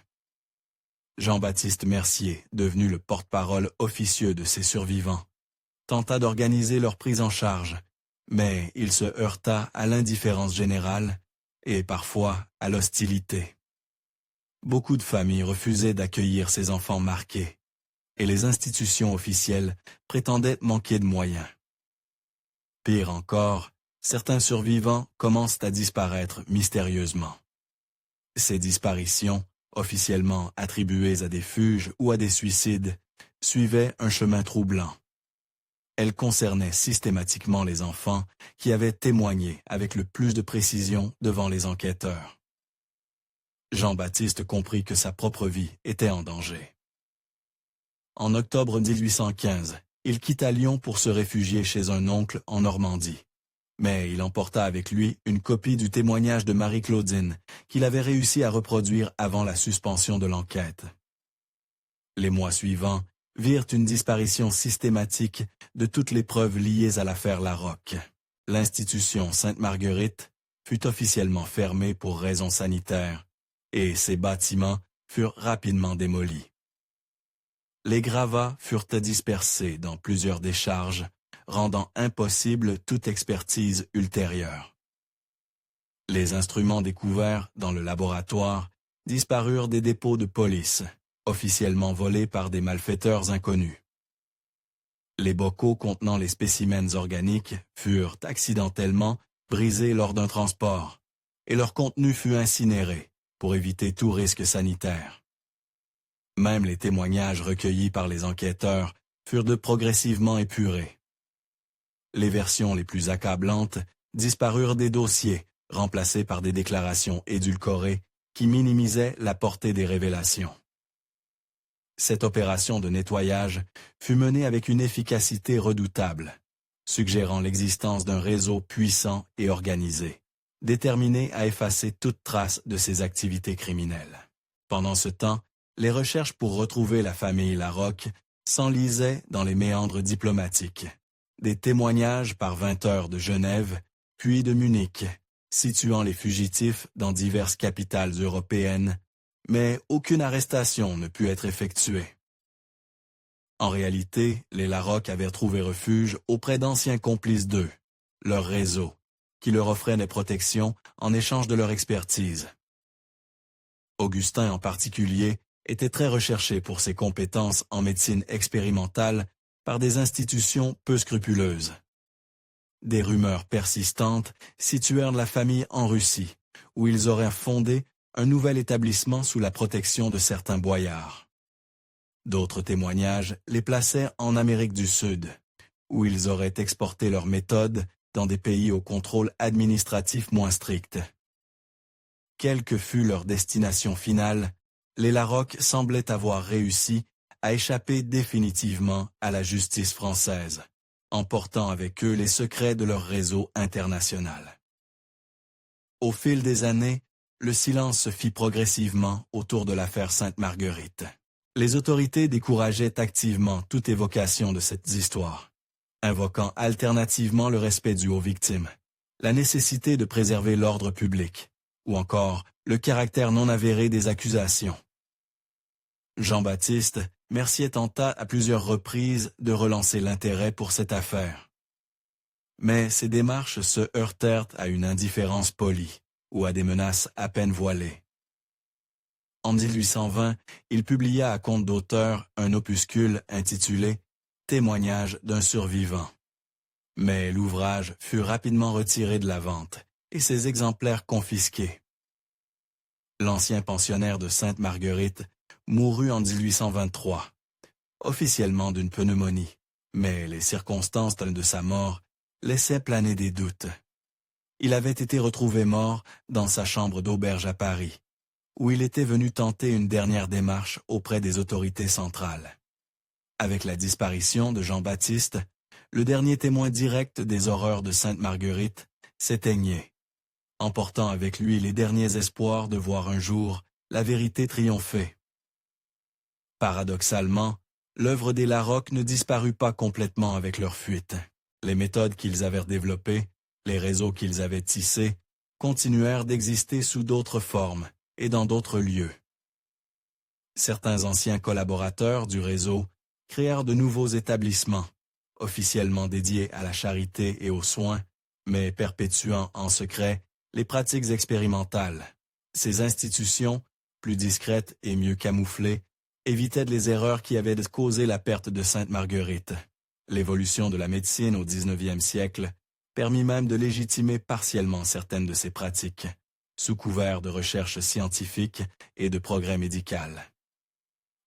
A: Jean-Baptiste Mercier, devenu le porte-parole officieux de ces survivants, tenta d'organiser leur prise en charge, mais il se heurta à l'indifférence générale et parfois à l'hostilité. Beaucoup de familles refusaient d'accueillir ces enfants marqués, et les institutions officielles prétendaient manquer de moyens. Pire encore, certains survivants commencent à disparaître mystérieusement. Ces disparitions, officiellement attribuées à des fugues ou à des suicides, suivaient un chemin troublant. Elles concernaient systématiquement les enfants qui avaient témoigné avec le plus de précision devant les enquêteurs. Jean-Baptiste comprit que sa propre vie était en danger. En octobre 1815, il quitta Lyon pour se réfugier chez un oncle en Normandie. Mais il emporta avec lui une copie du témoignage de Marie-Claudine qu'il avait réussi à reproduire avant la suspension de l'enquête. Les mois suivants virent une disparition systématique de toutes les preuves liées à l'affaire Larocque. L'institution Sainte-Marguerite fut officiellement fermée pour raisons sanitaires et ses bâtiments furent rapidement démolis. Les gravats furent dispersés dans plusieurs décharges, rendant impossible toute expertise ultérieure. Les instruments découverts dans le laboratoire disparurent des dépôts de police, officiellement volés par des malfaiteurs inconnus. Les bocaux contenant les spécimens organiques furent accidentellement brisés lors d'un transport, et leur contenu fut incinéré pour éviter tout risque sanitaire. Même les témoignages recueillis par les enquêteurs furent progressivement épurés. Les versions les plus accablantes disparurent des dossiers, remplacés par des déclarations édulcorées qui minimisaient la portée des révélations. Cette opération de nettoyage fut menée avec une efficacité redoutable, suggérant l'existence d'un réseau puissant et organisé, déterminé à effacer toute trace de ses activités criminelles. Pendant ce temps, les recherches pour retrouver la famille Larocque s'enlisaient dans les méandres diplomatiques. Des témoignages par 20 heures de Genève, puis de Munich, situant les fugitifs dans diverses capitales européennes, mais aucune arrestation ne put être effectuée. En réalité, les Larocque avaient trouvé refuge auprès d'anciens complices d'eux, leur réseau, qui leur offrait des protections en échange de leur expertise. Augustin en particulier était très recherché pour ses compétences en médecine expérimentale par des institutions peu scrupuleuses. Des rumeurs persistantes situèrent la famille en Russie, où ils auraient fondé un nouvel établissement sous la protection de certains boyards. D'autres témoignages les plaçaient en Amérique du Sud, où ils auraient exporté leurs méthodes dans des pays au contrôle administratif moins strict. Quelle que fût leur destination finale, les Larocque semblaient avoir réussi à échapper définitivement à la justice française, emportant avec eux les secrets de leur réseau international. Au fil des années, le silence se fit progressivement autour de l'affaire Sainte-Marguerite. Les autorités décourageaient activement toute évocation de cette histoire, invoquant alternativement le respect dû aux victimes, la nécessité de préserver l'ordre public, ou encore le caractère non avéré des accusations. Jean-Baptiste Mercier tenta à plusieurs reprises de relancer l'intérêt pour cette affaire. Mais ces démarches se heurtèrent à une indifférence polie ou à des menaces à peine voilées. En 1820, il publia à compte d'auteur un opuscule intitulé « Témoignage d'un survivant ». Mais l'ouvrage fut rapidement retiré de la vente et ses exemplaires confisqués. L'ancien pensionnaire de Sainte-Marguerite mourut en 1823, officiellement d'une pneumonie, mais les circonstances de sa mort laissaient planer des doutes. Il avait été retrouvé mort dans sa chambre d'auberge à Paris, où il était venu tenter une dernière démarche auprès des autorités centrales. Avec la disparition de Jean-Baptiste, le dernier témoin direct des horreurs de Sainte-Marguerite s'éteignait, emportant avec lui les derniers espoirs de voir un jour la vérité triompher. Paradoxalement, l'œuvre des Larocque ne disparut pas complètement avec leur fuite. Les méthodes qu'ils avaient développées, les réseaux qu'ils avaient tissés, continuèrent d'exister sous d'autres formes et dans d'autres lieux. Certains anciens collaborateurs du réseau créèrent de nouveaux établissements, officiellement dédiés à la charité et aux soins, mais perpétuant en secret les pratiques expérimentales. Ces institutions, plus discrètes et mieux camouflées, évitaient les erreurs qui avaient causé la perte de Sainte-Marguerite. L'évolution de la médecine au 19e siècle permit même de légitimer partiellement certaines de ces pratiques, sous couvert de recherches scientifiques et de progrès médical.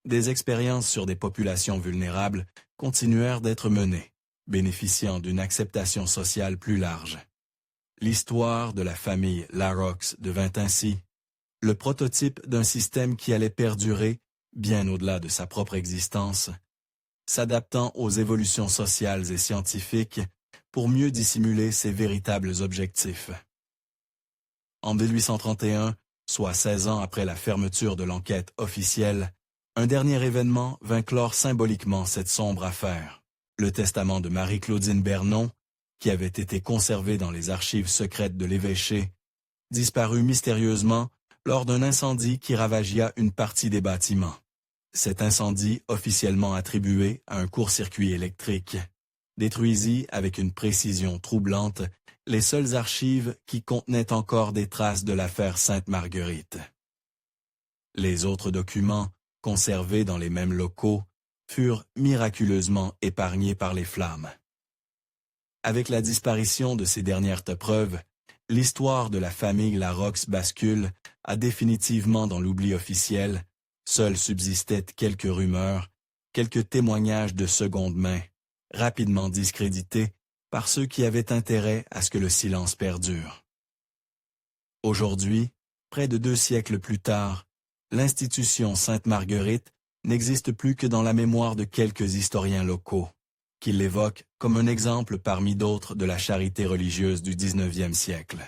A: Des expériences sur des populations vulnérables continuèrent d'être menées, bénéficiant d'une acceptation sociale plus large. L'histoire de la famille Larroques devint ainsi le prototype d'un système qui allait perdurer bien au-delà de sa propre existence, s'adaptant aux évolutions sociales et scientifiques pour mieux dissimuler ses véritables objectifs. En 1831, soit 16 ans après la fermeture de l'enquête officielle, un dernier événement vint clore symboliquement cette sombre affaire. Le testament de Marie-Claudine Bernon, qui avait été conservé dans les archives secrètes de l'évêché, disparut mystérieusement lors d'un incendie qui ravagia une partie des bâtiments. Cet incendie, officiellement attribué à un court-circuit électrique, détruisit avec une précision troublante les seules archives qui contenaient encore des traces de l'affaire Sainte-Marguerite. Les autres documents, conservés dans les mêmes locaux, furent miraculeusement épargnés par les flammes. Avec la disparition de ces dernières preuves, l'histoire de la famille Larroques bascule définitivement dans l'oubli officiel. Seules subsistaient quelques rumeurs, quelques témoignages de seconde main, rapidement discrédités par ceux qui avaient intérêt à ce que le silence perdure. Aujourd'hui, près de 2 siècles plus tard, l'institution Sainte-Marguerite n'existe plus que dans la mémoire de quelques historiens locaux, qui l'évoquent comme un exemple parmi d'autres de la charité religieuse du 19e siècle.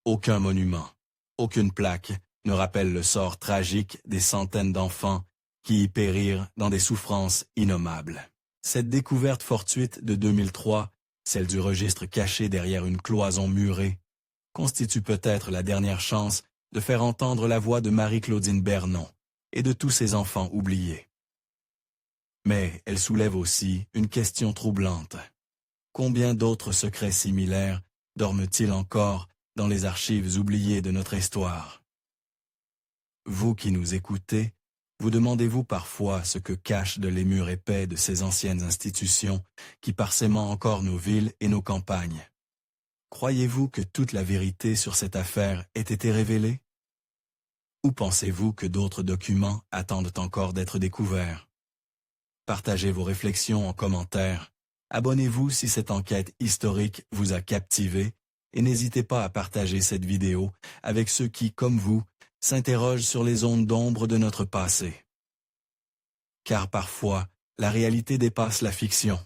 A: Aucun monument, aucune plaque ne rappelle le sort tragique des centaines d'enfants qui y périrent dans des souffrances innommables. Cette découverte fortuite de 2003, celle du registre caché derrière une cloison murée, constitue peut-être la dernière chance de faire entendre la voix de Marie-Claudine Bernon et de tous ses enfants oubliés. Mais elle soulève aussi une question troublante. Combien d'autres secrets similaires dorment-ils encore dans les archives oubliées de notre histoire? Vous qui nous écoutez, vous demandez-vous parfois ce que cachent les murs épais de ces anciennes institutions qui parsèment encore nos villes et nos campagnes? Croyez-vous que toute la vérité sur cette affaire ait été révélée? Ou pensez-vous que d'autres documents attendent encore d'être découverts? Partagez vos réflexions en commentaire, abonnez-vous si cette enquête historique vous a captivé et n'hésitez pas à partager cette vidéo avec ceux qui, comme vous, s'interrogent sur les zones d'ombre de notre passé. Car parfois, la réalité dépasse la fiction,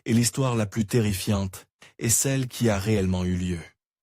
A: et l'histoire la plus terrifiante est celle qui a réellement eu lieu.